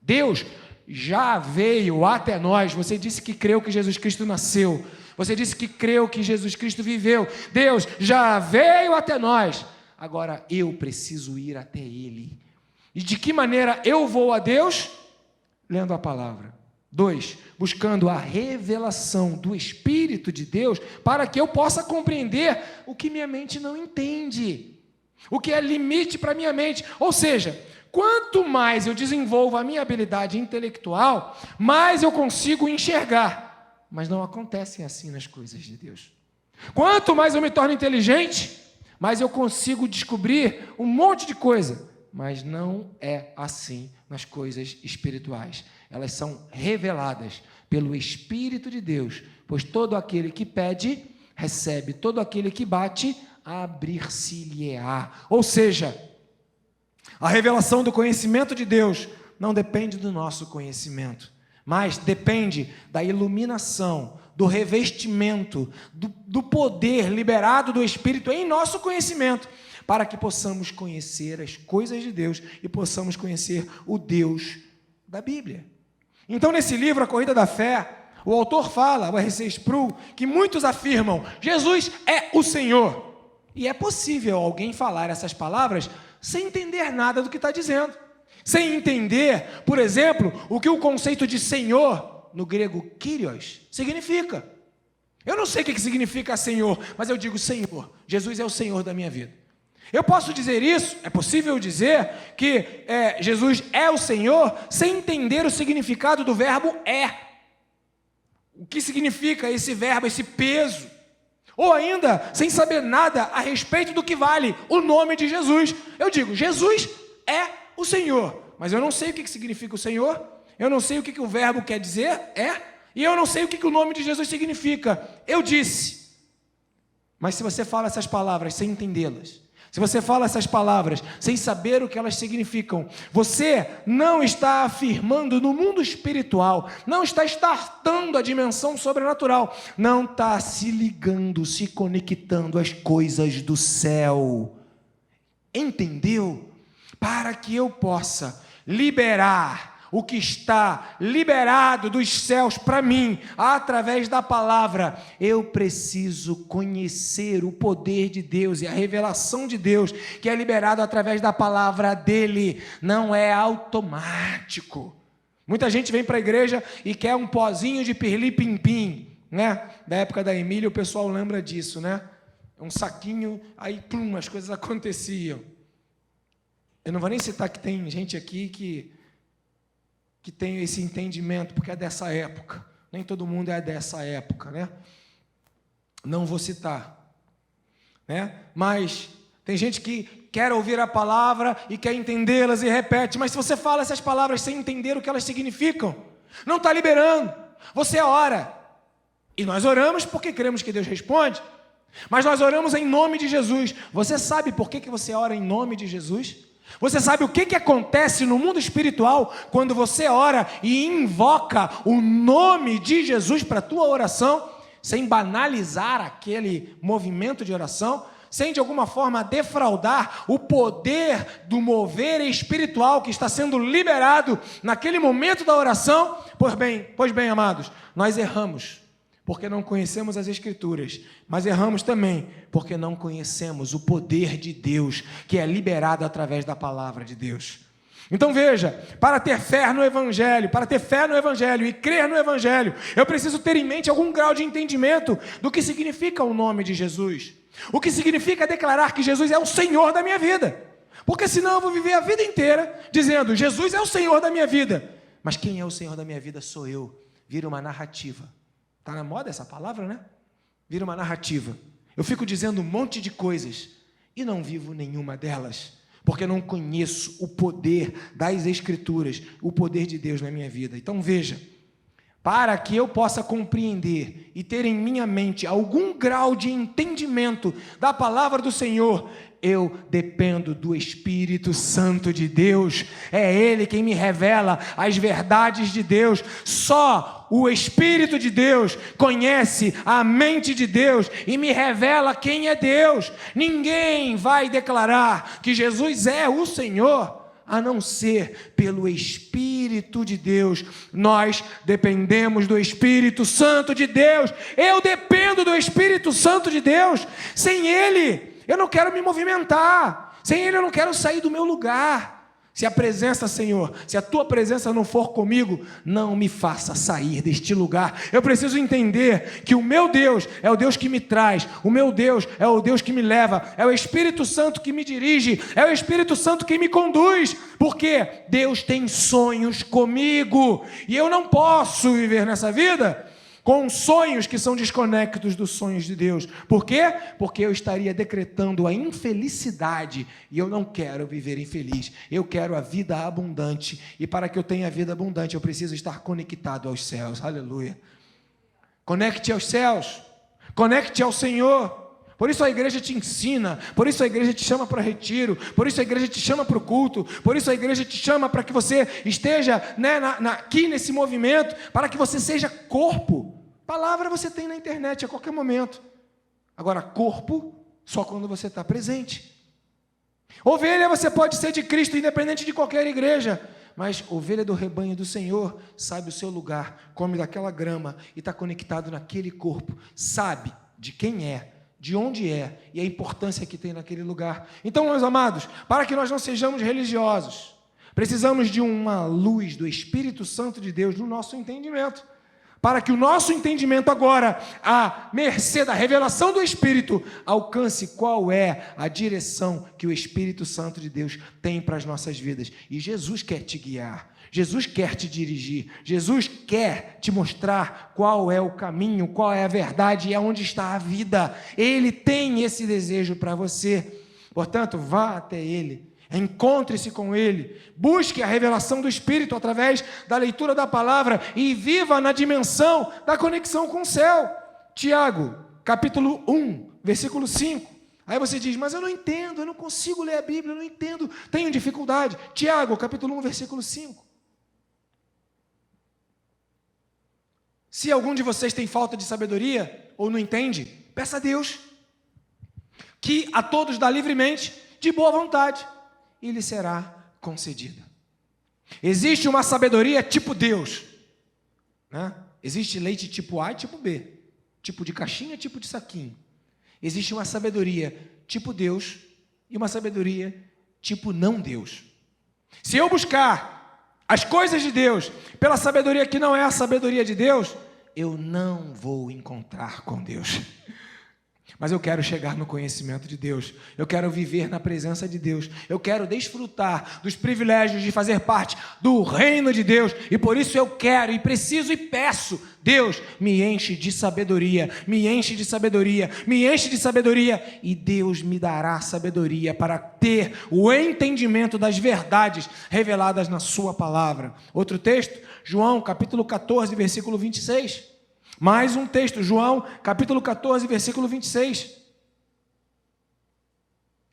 Deus já veio até nós. Você disse que creu que Jesus Cristo nasceu. Você disse que creu que Jesus Cristo viveu. Deus já veio até nós. Agora eu preciso ir até Ele. E de que maneira eu vou a Deus? Lendo a palavra. 2, buscando a revelação do Espírito de Deus, para que eu possa compreender o que minha mente não entende. O que é limite para minha mente. Ou seja, quanto mais eu desenvolvo a minha habilidade intelectual, mais eu consigo enxergar. Mas não acontecem assim nas coisas de Deus. Quanto mais eu me torno inteligente, mais eu consigo descobrir um monte de coisa. Mas não é assim nas coisas espirituais. Elas são reveladas pelo Espírito de Deus. Pois todo aquele que pede, recebe. Todo aquele que bate, abrir-se-lhe-á. Ou seja, a revelação do conhecimento de Deus não depende do nosso conhecimento, mas depende da iluminação, do revestimento, do poder liberado do Espírito em nosso conhecimento, para que possamos conhecer as coisas de Deus e possamos conhecer o Deus da Bíblia. Então, nesse livro, A Corrida da Fé, o autor fala, o R.C. Sproul, que muitos afirmam: Jesus é o Senhor. E é possível alguém falar essas palavras sem entender nada do que está dizendo. Sem entender, por exemplo, o que o conceito de Senhor, no grego Kyrios, significa. Eu não sei o que significa Senhor, mas eu digo Senhor. Jesus é o Senhor da minha vida. Eu posso dizer isso, é possível dizer que Jesus é o Senhor sem entender o significado do verbo é. O que significa esse verbo, esse peso? Ou ainda, sem saber nada a respeito do que vale o nome de Jesus. Eu digo, Jesus é o Senhor, mas eu não sei o que significa o Senhor, eu não sei o que o verbo quer dizer, e eu não sei o que o nome de Jesus significa. Eu disse. Mas se você fala essas palavras sem entendê-las, se você fala essas palavras sem saber o que elas significam, você não está afirmando no mundo espiritual, não está startando a dimensão sobrenatural, não está se ligando, se conectando às coisas do céu. Entendeu? Para que eu possa liberar o que está liberado dos céus para mim, através da palavra, eu preciso conhecer o poder de Deus e a revelação de Deus, que é liberado através da palavra dele. Não é automático. Muita gente vem para a igreja e quer um pozinho de pirlim-pim-pim, né? Da época da Emília, o pessoal lembra disso, né? Um saquinho, aí plum, as coisas aconteciam. Eu não vou nem citar que tem gente aqui que tem esse entendimento, porque é dessa época. Nem todo mundo é dessa época, né? Não vou citar, né? Mas tem gente que quer ouvir a palavra e quer entendê-las e repete, mas se você fala essas palavras sem entender o que elas significam, não está liberando. Você ora, e nós oramos porque cremos que Deus responde, Mas nós oramos em nome de Jesus. Você sabe por que você ora em nome de Jesus? Você sabe o que acontece no mundo espiritual quando você ora e invoca o nome de Jesus para a tua oração, sem banalizar aquele movimento de oração, sem de alguma forma defraudar o poder do mover espiritual que está sendo liberado naquele momento da oração? Pois bem, amados, nós erramos porque não conhecemos as Escrituras, mas erramos também porque não conhecemos o poder de Deus que é liberado através da palavra de Deus. Então veja, para ter fé no Evangelho, e crer no Evangelho, eu preciso ter em mente algum grau de entendimento do que significa o nome de Jesus. O que significa declarar que Jesus é o Senhor da minha vida. Porque senão eu vou viver a vida inteira dizendo, Jesus é o Senhor da minha vida. Mas quem é o Senhor da minha vida sou eu. Vira uma narrativa. Está na moda essa palavra, né? Vira uma narrativa. Eu fico dizendo um monte de coisas e não vivo nenhuma delas, porque não conheço o poder das Escrituras, o poder de Deus na minha vida. Então veja, para que eu possa compreender e ter em minha mente algum grau de entendimento da palavra do Senhor, eu dependo do Espírito Santo de Deus. É Ele quem me revela as verdades de Deus. Só o Espírito de Deus conhece a mente de Deus e me revela quem é Deus. Ninguém vai declarar que Jesus é o Senhor a não ser pelo Espírito de Deus. Nós dependemos do Espírito Santo de Deus. Eu dependo do Espírito Santo de Deus. Sem Ele, eu não quero me movimentar. Sem Ele, eu não quero sair do meu lugar. Se a presença, Senhor, se a Tua presença não for comigo, não me faça sair deste lugar. Eu preciso entender que o meu Deus é o Deus que me traz, o meu Deus é o Deus que me leva, é o Espírito Santo que me dirige, é o Espírito Santo que me conduz, porque Deus tem sonhos comigo, e eu não posso viver nessa vida com sonhos que são desconectos dos sonhos de Deus. Por quê? Porque eu estaria decretando a infelicidade, e eu não quero viver infeliz. Eu quero a vida abundante, e para que eu tenha a vida abundante, eu preciso estar conectado aos céus. Aleluia. Conecte aos céus, conecte ao Senhor. Por isso a igreja te ensina, por isso a igreja te chama para retiro, por isso a igreja te chama para o culto, por isso a igreja te chama para que você esteja aqui nesse movimento, para que você seja corpo. Palavra você tem na internet a qualquer momento. Agora, corpo, só quando você está presente. Ovelha você pode ser de Cristo, independente de qualquer igreja. Mas ovelha do rebanho do Senhor sabe o seu lugar, come daquela grama e está conectado naquele corpo. Sabe de quem é, de onde é e a importância que tem naquele lugar. Então, meus amados, para que nós não sejamos religiosos, precisamos de uma luz do Espírito Santo de Deus no nosso entendimento. Para que o nosso entendimento agora, à mercê da revelação do Espírito, alcance qual é a direção que o Espírito Santo de Deus tem para as nossas vidas. E Jesus quer te guiar, Jesus quer te dirigir, Jesus quer te mostrar qual é o caminho, qual é a verdade e aonde está a vida. Ele tem esse desejo para você. Portanto, vá até Ele. Encontre-se com Ele, busque a revelação do Espírito através da leitura da palavra e viva na dimensão da conexão com o céu. Tiago, capítulo 1, versículo 5. Aí você diz, mas eu não entendo, eu não consigo ler a Bíblia, eu não entendo, tenho dificuldade. Tiago, capítulo 1, versículo 5. Se algum de vocês tem falta de sabedoria ou não entende, peça a Deus, que a todos dá livremente, de boa vontade, e lhe será concedida. Existe uma sabedoria tipo Deus, né? Existe leite tipo A e tipo B, tipo de caixinha, tipo de saquinho. Existe uma sabedoria tipo Deus e uma sabedoria tipo não Deus. Se eu buscar as coisas de Deus pela sabedoria que não é a sabedoria de Deus, eu não vou encontrar com Deus. Mas eu quero chegar no conhecimento de Deus, eu quero viver na presença de Deus, eu quero desfrutar dos privilégios de fazer parte do reino de Deus, e por isso eu quero e preciso e peço, Deus, me enche de sabedoria, me enche de sabedoria, me enche de sabedoria, e Deus me dará sabedoria para ter o entendimento das verdades reveladas na sua palavra. Outro texto, João capítulo 14, versículo 26. Mais um texto, João, capítulo 14, versículo 26.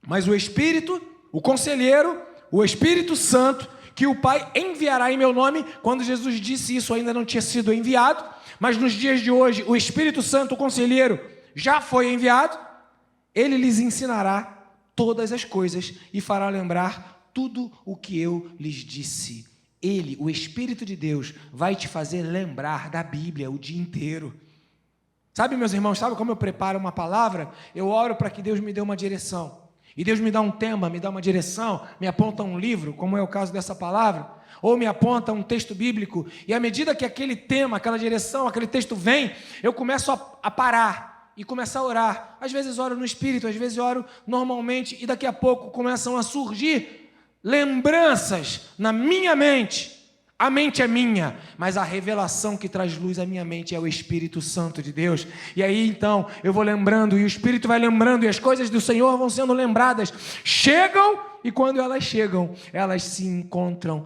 Mas o Espírito, o Conselheiro, o Espírito Santo, que o Pai enviará em meu nome. Quando Jesus disse isso, ainda não tinha sido enviado, mas nos dias de hoje, o Espírito Santo, o Conselheiro, já foi enviado. Ele lhes ensinará todas as coisas e fará lembrar tudo o que eu lhes disse. Ele, o Espírito de Deus, vai te fazer lembrar da Bíblia o dia inteiro. Sabe, meus irmãos, sabe como eu preparo uma palavra? Eu oro para que Deus me dê uma direção. E Deus me dá um tema, me dá uma direção, me aponta um livro, como é o caso dessa palavra, ou me aponta um texto bíblico, e à medida que aquele tema, aquela direção, aquele texto vem, eu começo a parar e começar a orar. Às vezes oro no Espírito, às vezes oro normalmente, e daqui a pouco começam a surgir lembranças na minha mente. A mente é minha, mas a revelação que traz luz à minha mente é o Espírito Santo de Deus. E aí então eu vou lembrando, e o Espírito vai lembrando, e as coisas do Senhor vão sendo lembradas. Chegam, e quando elas chegam, elas se encontram.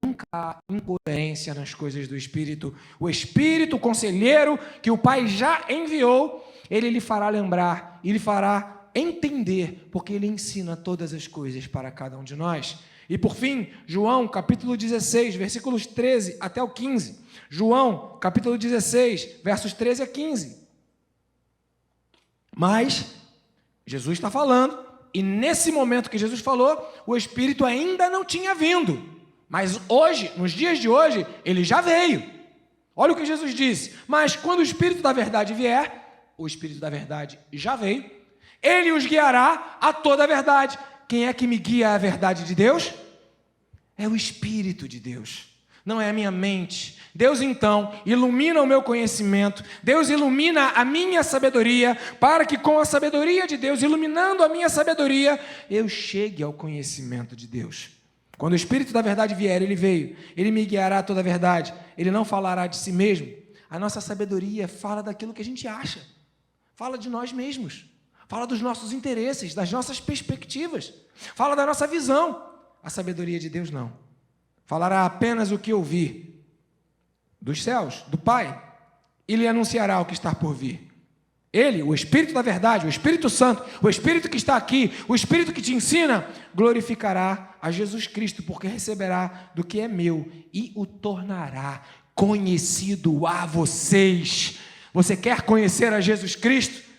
Nunca há incoerência nas coisas do Espírito. O Espírito, o Conselheiro, que o Pai já enviou, ele lhe fará lembrar, e lhe fará entender, porque ele ensina todas as coisas para cada um de nós. E por fim, João, capítulo 16, versículos 13 até o 15. João, capítulo 16, versos 13 a 15. Mas, Jesus está falando, e nesse momento que Jesus falou, o Espírito ainda não tinha vindo. Mas hoje, nos dias de hoje, ele já veio. Olha o que Jesus disse. Mas quando o Espírito da verdade vier, o Espírito da verdade já veio, ele os guiará a toda a verdade. Quem é que me guia à verdade de Deus? É o Espírito de Deus, não é a minha mente. Deus então ilumina o meu conhecimento, Deus ilumina a minha sabedoria, para que com a sabedoria de Deus, iluminando a minha sabedoria, eu chegue ao conhecimento de Deus. Quando o Espírito da verdade vier, ele veio, ele me guiará a toda a verdade, ele não falará de si mesmo. A nossa sabedoria fala daquilo que a gente acha, fala de nós mesmos. Fala dos nossos interesses, das nossas perspectivas. Fala da nossa visão. A sabedoria de Deus não. Falará apenas o que ouvir dos céus, do Pai, e lhe anunciará o que está por vir. Ele, o Espírito da verdade, o Espírito Santo, o Espírito que está aqui, o Espírito que te ensina, glorificará a Jesus Cristo, porque receberá do que é meu e o tornará conhecido a vocês. Você quer conhecer a Jesus Cristo?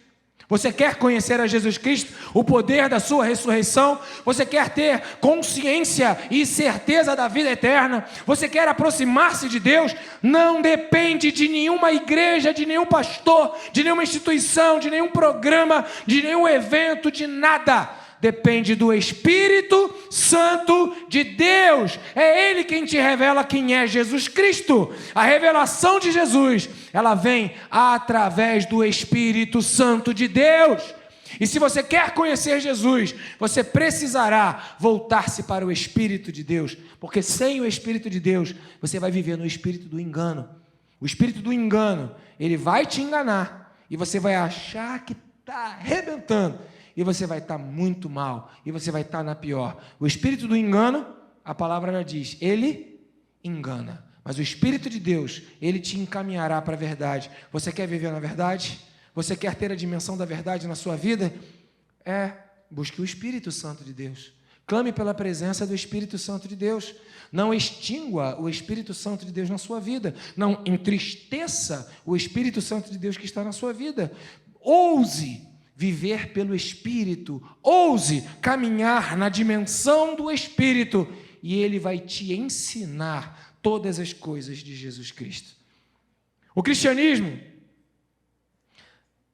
Você quer conhecer a Jesus Cristo, o poder da sua ressurreição? Você quer ter consciência e certeza da vida eterna? Você quer aproximar-se de Deus? Não depende de nenhuma igreja, de nenhum pastor, de nenhuma instituição, de nenhum programa, de nenhum evento, de nada. Depende do Espírito Santo de Deus. É Ele quem te revela quem é Jesus Cristo. A revelação de Jesus, ela vem através do Espírito Santo de Deus. E se você quer conhecer Jesus, você precisará voltar-se para o Espírito de Deus, porque sem o Espírito de Deus, você vai viver no espírito do engano. O espírito do engano, ele vai te enganar, e você vai achar que está arrebentando, e você vai estar muito mal, e você vai estar na pior. O espírito do engano, a palavra já diz, ele engana. Mas o Espírito de Deus, ele te encaminhará para a verdade. Você quer viver na verdade? Você quer ter a dimensão da verdade na sua vida? Busque o Espírito Santo de Deus. Clame pela presença do Espírito Santo de Deus. Não extingua o Espírito Santo de Deus na sua vida. Não entristeça o Espírito Santo de Deus que está na sua vida. Ouse viver pelo Espírito, ouse caminhar na dimensão do Espírito, e ele vai te ensinar todas as coisas de Jesus Cristo. O cristianismo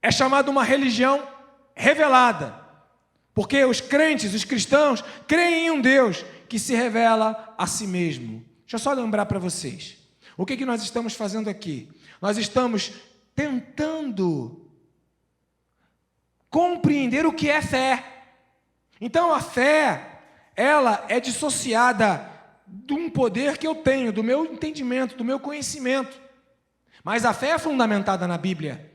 é chamado uma religião revelada, porque os crentes, os cristãos, creem em um Deus que se revela a si mesmo. Deixa eu só lembrar para vocês, o que nós estamos fazendo aqui? Nós estamos tentando compreender o que é fé. Então a fé, ela é dissociada de um poder que eu tenho, do meu entendimento, do meu conhecimento. Mas a fé é fundamentada na Bíblia.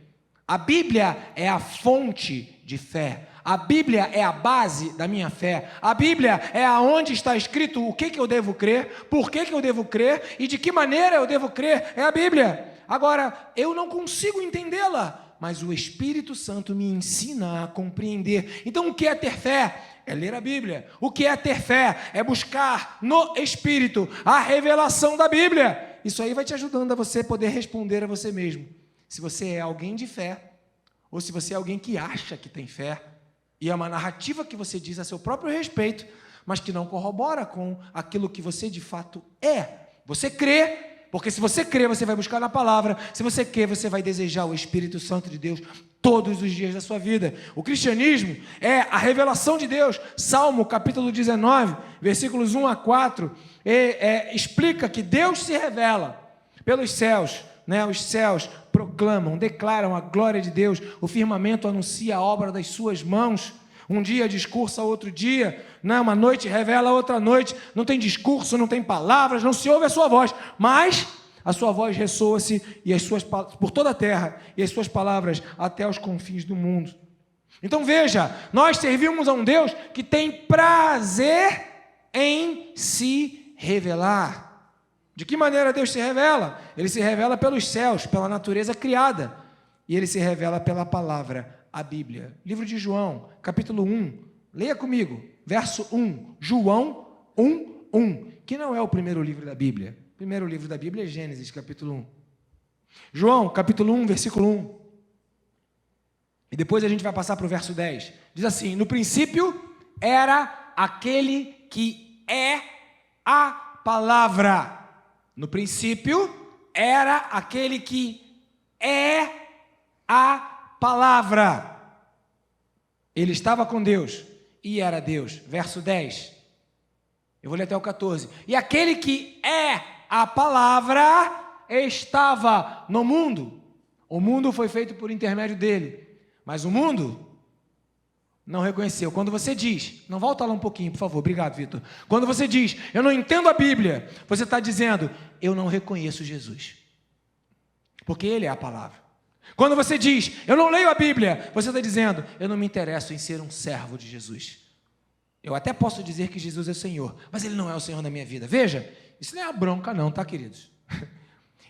A Bíblia é a fonte de fé. A Bíblia é a base da minha fé. A Bíblia é aonde está escrito o que eu devo crer, por que eu devo crer e de que maneira eu devo crer. É a Bíblia. Agora, eu não consigo entendê-la mas o Espírito Santo me ensina a compreender. Então, o que é ter fé? É ler a Bíblia. O que é ter fé? É buscar no Espírito a revelação da Bíblia. Isso aí vai te ajudando a você poder responder a você mesmo. Se você é alguém de fé, ou se você é alguém que acha que tem fé, e é uma narrativa que você diz a seu próprio respeito, mas que não corrobora com aquilo que você de fato é. Você crê, porque se você crê, você vai buscar na palavra. Se você crê, você vai desejar o Espírito Santo de Deus todos os dias da sua vida. O cristianismo é a revelação de Deus. Salmo, capítulo 19, versículos 1 a 4, explica que Deus se revela pelos céus, né? Os céus proclamam, declaram a glória de Deus, o firmamento anuncia a obra das suas mãos. Um dia discursa outro dia, né? Uma noite revela outra noite, não tem discurso, não tem palavras, não se ouve a sua voz, mas a sua voz ressoa-se por toda a terra, e as suas palavras até os confins do mundo. Então veja, nós servimos a um Deus que tem prazer em se revelar. De que maneira Deus se revela? Ele se revela pelos céus, pela natureza criada, e ele se revela pela palavra, a Bíblia. Livro de João, capítulo 1, leia comigo, verso 1, João 1, que não é o primeiro livro da Bíblia. O primeiro livro da Bíblia é Gênesis, capítulo 1. João, capítulo 1, versículo 1. E depois a gente vai passar para o verso 10. Diz assim: no princípio era aquele que é a palavra. No princípio era aquele que é a palavra. Ele estava com Deus e era Deus. Verso 10. Eu vou ler até o 14. E aquele que é a palavra estava no mundo. O mundo foi feito por intermédio dele, mas o mundo não reconheceu. Quando você diz, não volta lá um pouquinho, por favor, obrigado, Vitor. Quando você diz, eu não entendo a Bíblia, você está dizendo, eu não reconheço Jesus, porque Ele é a palavra. Quando você diz, eu não leio a Bíblia, você está dizendo, eu não me interesso em ser um servo de Jesus. Eu até posso dizer que Jesus é o Senhor, mas Ele não é o Senhor da minha vida. Veja, isso não é a bronca não, tá, queridos?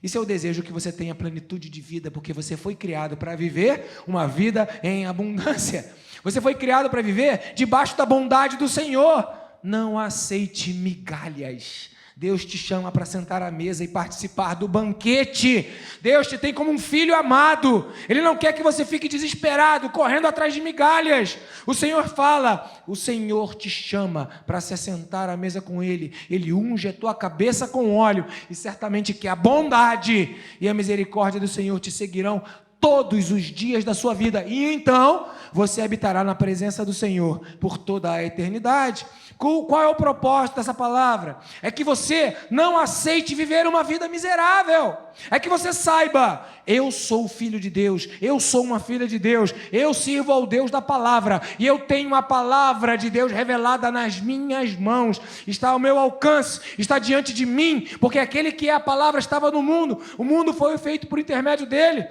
Isso é o desejo que você tenha plenitude de vida, porque você foi criado para viver uma vida em abundância. Você foi criado para viver debaixo da bondade do Senhor. Não aceite migalhas. Deus te chama para sentar à mesa e participar do banquete. Deus te tem como um filho amado. Ele não quer que você fique desesperado, correndo atrás de migalhas. O Senhor fala, o Senhor te chama para se assentar à mesa com Ele. Ele unge a tua cabeça com óleo, e certamente que a bondade e a misericórdia do Senhor te seguirão todos os dias da sua vida, e então você habitará na presença do Senhor por toda a eternidade. Qual é o propósito dessa palavra? É que você não aceite viver uma vida miserável. É que você saiba, eu sou filho de Deus, eu sou uma filha de Deus, eu sirvo ao Deus da palavra, e eu tenho a palavra de Deus revelada nas minhas mãos, está ao meu alcance, está diante de mim, porque aquele que é a palavra estava no mundo, o mundo foi feito por intermédio dele.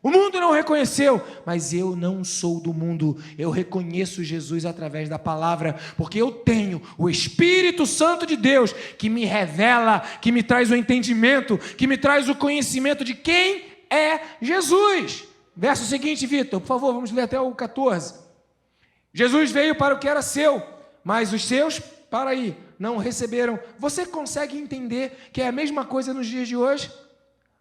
O mundo não reconheceu, mas eu não sou do mundo, eu reconheço Jesus através da palavra, porque eu tenho o Espírito Santo de Deus, que me revela, que me traz o entendimento, que me traz o conhecimento de quem é Jesus. Verso seguinte, Vitor, por favor, vamos ler até o 14. Jesus veio para o que era seu, mas os seus, para aí, não o receberam. Você consegue entender que é a mesma coisa nos dias de hoje?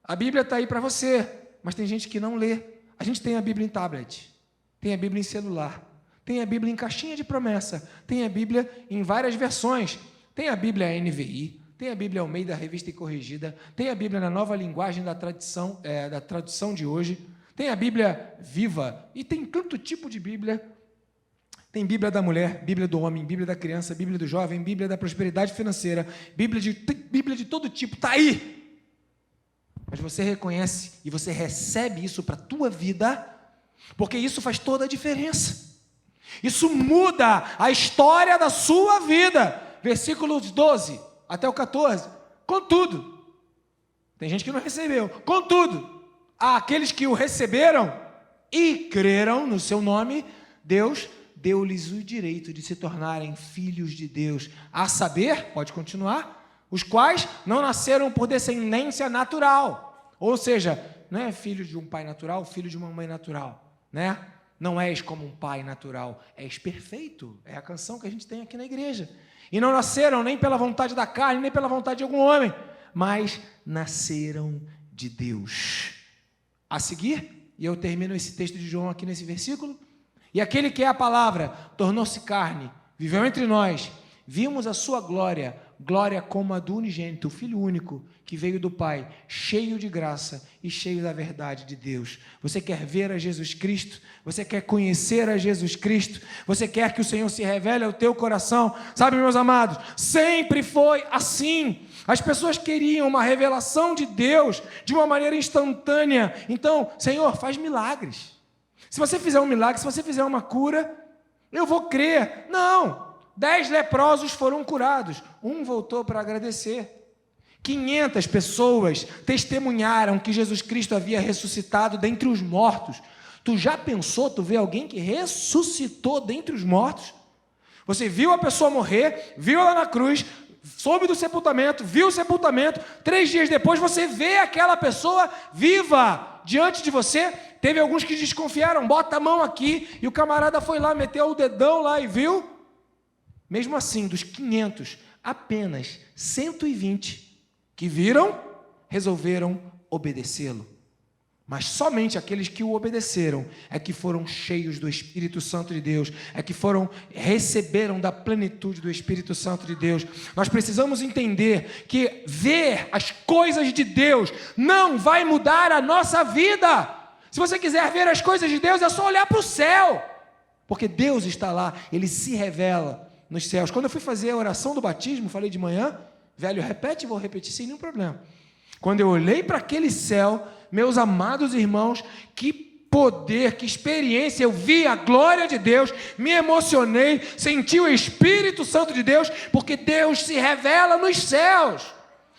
A Bíblia está aí para você. Mas tem gente que não lê. A gente tem a Bíblia em tablet, tem a Bíblia em celular, tem a Bíblia em caixinha de promessa, tem a Bíblia em várias versões, tem a Bíblia NVI, tem a Bíblia Almeida Revista e Corrigida, tem a Bíblia na nova linguagem da tradução de hoje, tem a Bíblia Viva, e tem tanto tipo de Bíblia. Tem Bíblia da mulher, Bíblia do homem, Bíblia da criança, Bíblia do jovem, Bíblia da prosperidade financeira, Bíblia de todo tipo, está aí. Mas você reconhece e você recebe isso para a tua vida, porque isso faz toda a diferença. Isso muda a história da sua vida. Versículos 12 até o 14. Contudo, tem gente que não recebeu. Contudo, àqueles que o receberam e creram no seu nome, Deus deu-lhes o direito de se tornarem filhos de Deus. A saber, pode continuar, os quais não nasceram por descendência natural, ou seja, não é filho de um pai natural, filho de uma mãe natural, né? Não és como um pai natural, és perfeito. É a canção que a gente tem aqui na igreja. E não nasceram nem pela vontade da carne, nem pela vontade de algum homem, mas nasceram de Deus. A seguir, e eu termino esse texto de João aqui nesse versículo, e aquele que é a palavra tornou-se carne, viveu entre nós, vimos a sua glória, glória como a do unigênito, o Filho único, que veio do Pai, cheio de graça e cheio da verdade de Deus. Você quer ver a Jesus Cristo? Você quer conhecer a Jesus Cristo? Você quer que o Senhor se revele ao teu coração? Sabe, meus amados, sempre foi assim. As pessoas queriam uma revelação de Deus de uma maneira instantânea. Então, Senhor, faz milagres. Se você fizer um milagre, se você fizer uma cura, eu vou crer. Não! 10 leprosos foram curados. Um voltou para agradecer. 500 pessoas testemunharam que Jesus Cristo havia ressuscitado dentre os mortos. Tu já pensou, tu vê alguém que ressuscitou dentre os mortos? Você viu a pessoa morrer, viu ela na cruz, soube do sepultamento, viu o sepultamento, 3 dias depois você vê aquela pessoa viva diante de você. Teve alguns que desconfiaram, bota a mão aqui, e o camarada foi lá, meteu o dedão lá e viu. Mesmo assim, dos 500, apenas 120 que viram, resolveram obedecê-lo. Mas somente aqueles que o obedeceram é que foram cheios do Espírito Santo de Deus, é que receberam da plenitude do Espírito Santo de Deus. Nós precisamos entender que ver as coisas de Deus não vai mudar a nossa vida. Se você quiser ver as coisas de Deus, é só olhar para o céu, porque Deus está lá, Ele se revela nos céus. Quando eu fui fazer a oração do batismo, falei de manhã, velho, repete, vou repetir sem nenhum problema. Quando eu olhei para aquele céu, meus amados irmãos, que poder, que experiência, eu vi a glória de Deus, me emocionei, senti o Espírito Santo de Deus, porque Deus se revela nos céus.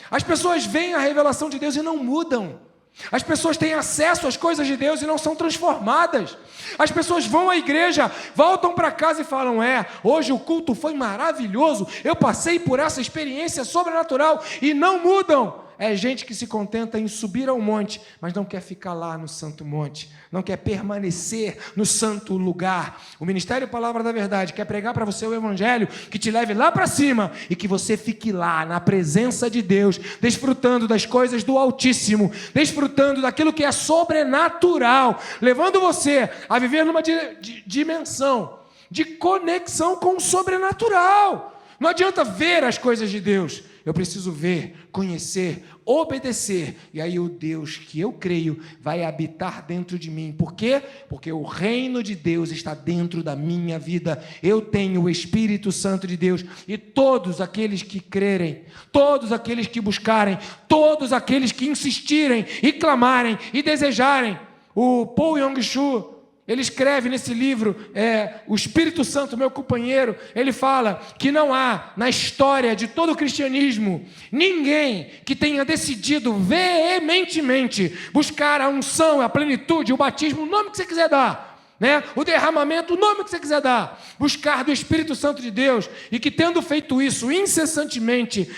As pessoas veem a revelação de Deus e não mudam. As pessoas têm acesso às coisas de Deus e não são transformadas. As pessoas vão à igreja, voltam para casa e falam, hoje o culto foi maravilhoso, eu passei por essa experiência sobrenatural, e não mudam. É gente que se contenta em subir ao monte, mas não quer ficar lá no santo monte, não quer permanecer no santo lugar. O Ministério Palavra da Verdade quer pregar para você o Evangelho que te leve lá para cima e que você fique lá na presença de Deus, desfrutando das coisas do Altíssimo, desfrutando daquilo que é sobrenatural, levando você a viver numa dimensão de conexão com o sobrenatural. Não adianta ver as coisas de Deus. Eu preciso ver, conhecer, obedecer. E aí o Deus que eu creio vai habitar dentro de mim. Por quê? Porque o reino de Deus está dentro da minha vida. Eu tenho o Espírito Santo de Deus. E todos aqueles que crerem, todos aqueles que buscarem, todos aqueles que insistirem e clamarem e desejarem. O Paul Yong-Shu, ele escreve nesse livro, o Espírito Santo, meu companheiro, ele fala que não há na história de todo o cristianismo ninguém que tenha decidido veementemente buscar a unção, a plenitude, o batismo, o nome que você quiser dar, né? O derramamento, o nome que você quiser dar, buscar do Espírito Santo de Deus, e que tendo feito isso incessantemente,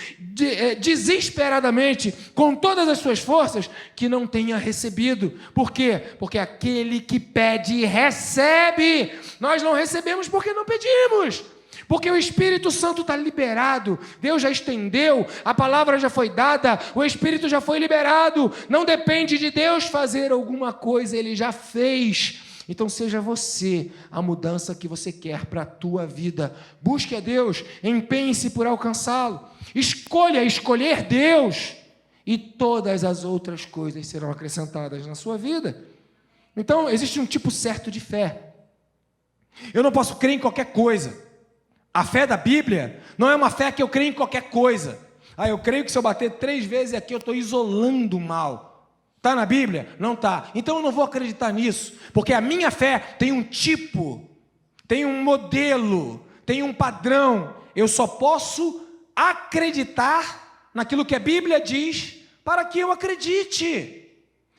desesperadamente, com todas as suas forças, que não tenha recebido. Por quê? Porque aquele que pede, recebe. Nós não recebemos porque não pedimos, porque o Espírito Santo está liberado, Deus já estendeu, a palavra já foi dada, o Espírito já foi liberado. Não depende de Deus fazer alguma coisa, Ele já fez. Então seja você a mudança que você quer para a tua vida. Busque a Deus, empenhe-se por alcançá-lo. Escolha escolher Deus, e todas as outras coisas serão acrescentadas na sua vida. Então existe um tipo certo de fé. Eu não posso crer em qualquer coisa. A fé da Bíblia não é uma fé que eu creio em qualquer coisa. Eu creio que se eu bater 3 vezes aqui eu estou isolando o mal. Está na Bíblia? Não está. Então eu não vou acreditar nisso, porque a minha fé tem um tipo, tem um modelo, tem um padrão. Eu só posso acreditar naquilo que a Bíblia diz para que eu acredite.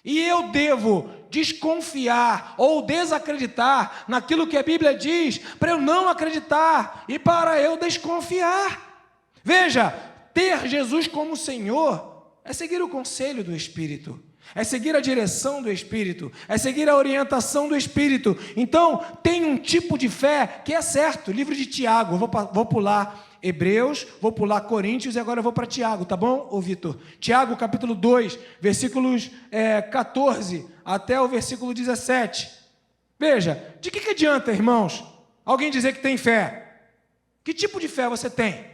E eu devo desconfiar ou desacreditar naquilo que a Bíblia diz para eu não acreditar e para eu desconfiar. Veja, ter Jesus como Senhor é seguir o conselho do Espírito. é seguir a direção do Espírito, é seguir a orientação do Espírito. Então, tem um tipo de fé que é certo. Livro de Tiago, vou pular Hebreus, vou pular Coríntios e agora eu vou para Tiago, tá bom, ô Vitor? Tiago, capítulo 2, versículos 14 até o versículo 17. Veja, de que adianta, irmãos, alguém dizer que tem fé? Que tipo de fé você tem?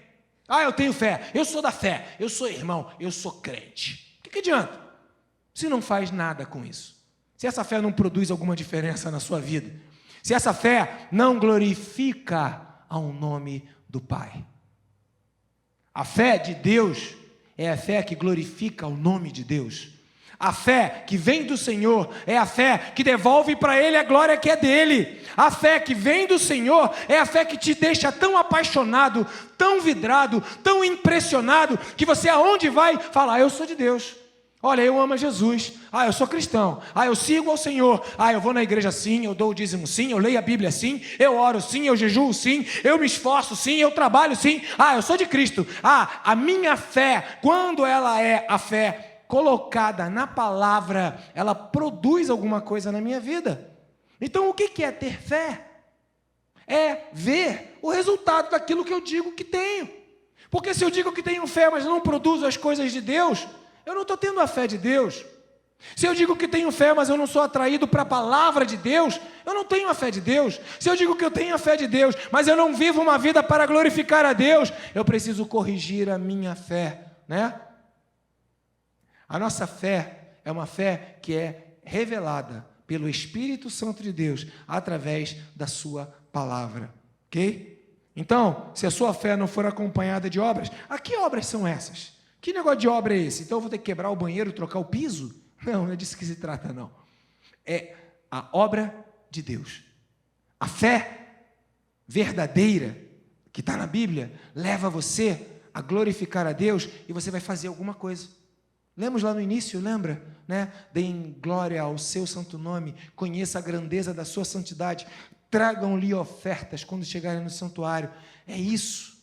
Ah, eu tenho fé, eu sou da fé, eu sou irmão, eu sou crente. De que adianta? Se não faz nada com isso. Se essa fé não produz alguma diferença na sua vida. Se essa fé não glorifica ao nome do Pai. A fé de Deus é a fé que glorifica o nome de Deus. A fé que vem do Senhor é a fé que devolve para Ele a glória que é dele. A fé que vem do Senhor é a fé que te deixa tão apaixonado, tão vidrado, tão impressionado, que você aonde vai fala, eu sou de Deus. Olha, eu amo a Jesus. Ah, eu sou cristão. Ah, eu sigo ao Senhor. Ah, eu vou na igreja sim, eu dou o dízimo sim, eu leio a Bíblia sim, eu oro sim, eu jejuo sim, eu me esforço sim, eu trabalho sim. Ah, eu sou de Cristo. Ah, a minha fé, quando ela é a fé colocada na palavra, ela produz alguma coisa na minha vida. Então, o que é ter fé? É ver o resultado daquilo que eu digo que tenho. Porque se eu digo que tenho fé, mas não produzo as coisas de Deus, eu não estou tendo a fé de Deus. Se eu digo que tenho fé, mas eu não sou atraído para a palavra de Deus, eu não tenho a fé de Deus. Se eu digo que eu tenho a fé de Deus, mas eu não vivo uma vida para glorificar a Deus, eu preciso corrigir a minha fé, né? A nossa fé é uma fé que é revelada pelo Espírito Santo de Deus através da sua palavra, ok? Então, se a sua fé não for acompanhada de obras, que obras são essas? Que negócio de obra é esse? Então eu vou ter que quebrar o banheiro, trocar o piso? Não é disso que se trata, não. É a obra de Deus. A fé verdadeira, que está na Bíblia, leva você a glorificar a Deus e você vai fazer alguma coisa. Lemos lá no início, lembra? Né? Deem glória ao seu santo nome, conheça a grandeza da sua santidade, tragam-lhe ofertas quando chegarem no santuário. É isso.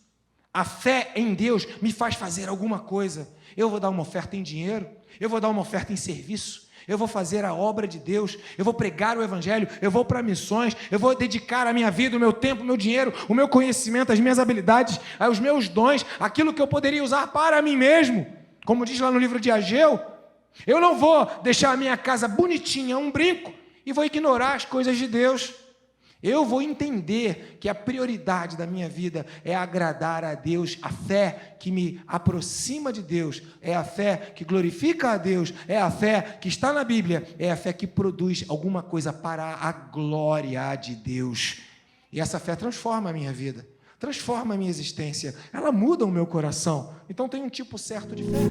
A fé em Deus me faz fazer alguma coisa. Eu vou dar uma oferta em dinheiro, eu vou dar uma oferta em serviço, eu vou fazer a obra de Deus, eu vou pregar o Evangelho, eu vou para missões, eu vou dedicar a minha vida, o meu tempo, o meu dinheiro, o meu conhecimento, as minhas habilidades, os meus dons, aquilo que eu poderia usar para mim mesmo. Como diz lá no livro de Ageu, eu não vou deixar a minha casa bonitinha, um brinco, e vou ignorar as coisas de Deus. Eu vou entender que a prioridade da minha vida é agradar a Deus. A fé que me aproxima de Deus é a fé que glorifica a Deus, é a fé que está na Bíblia, é a fé que produz alguma coisa para a glória de Deus. E essa fé transforma a minha vida, transforma a minha existência, ela muda o meu coração. Então tem um tipo certo de fé.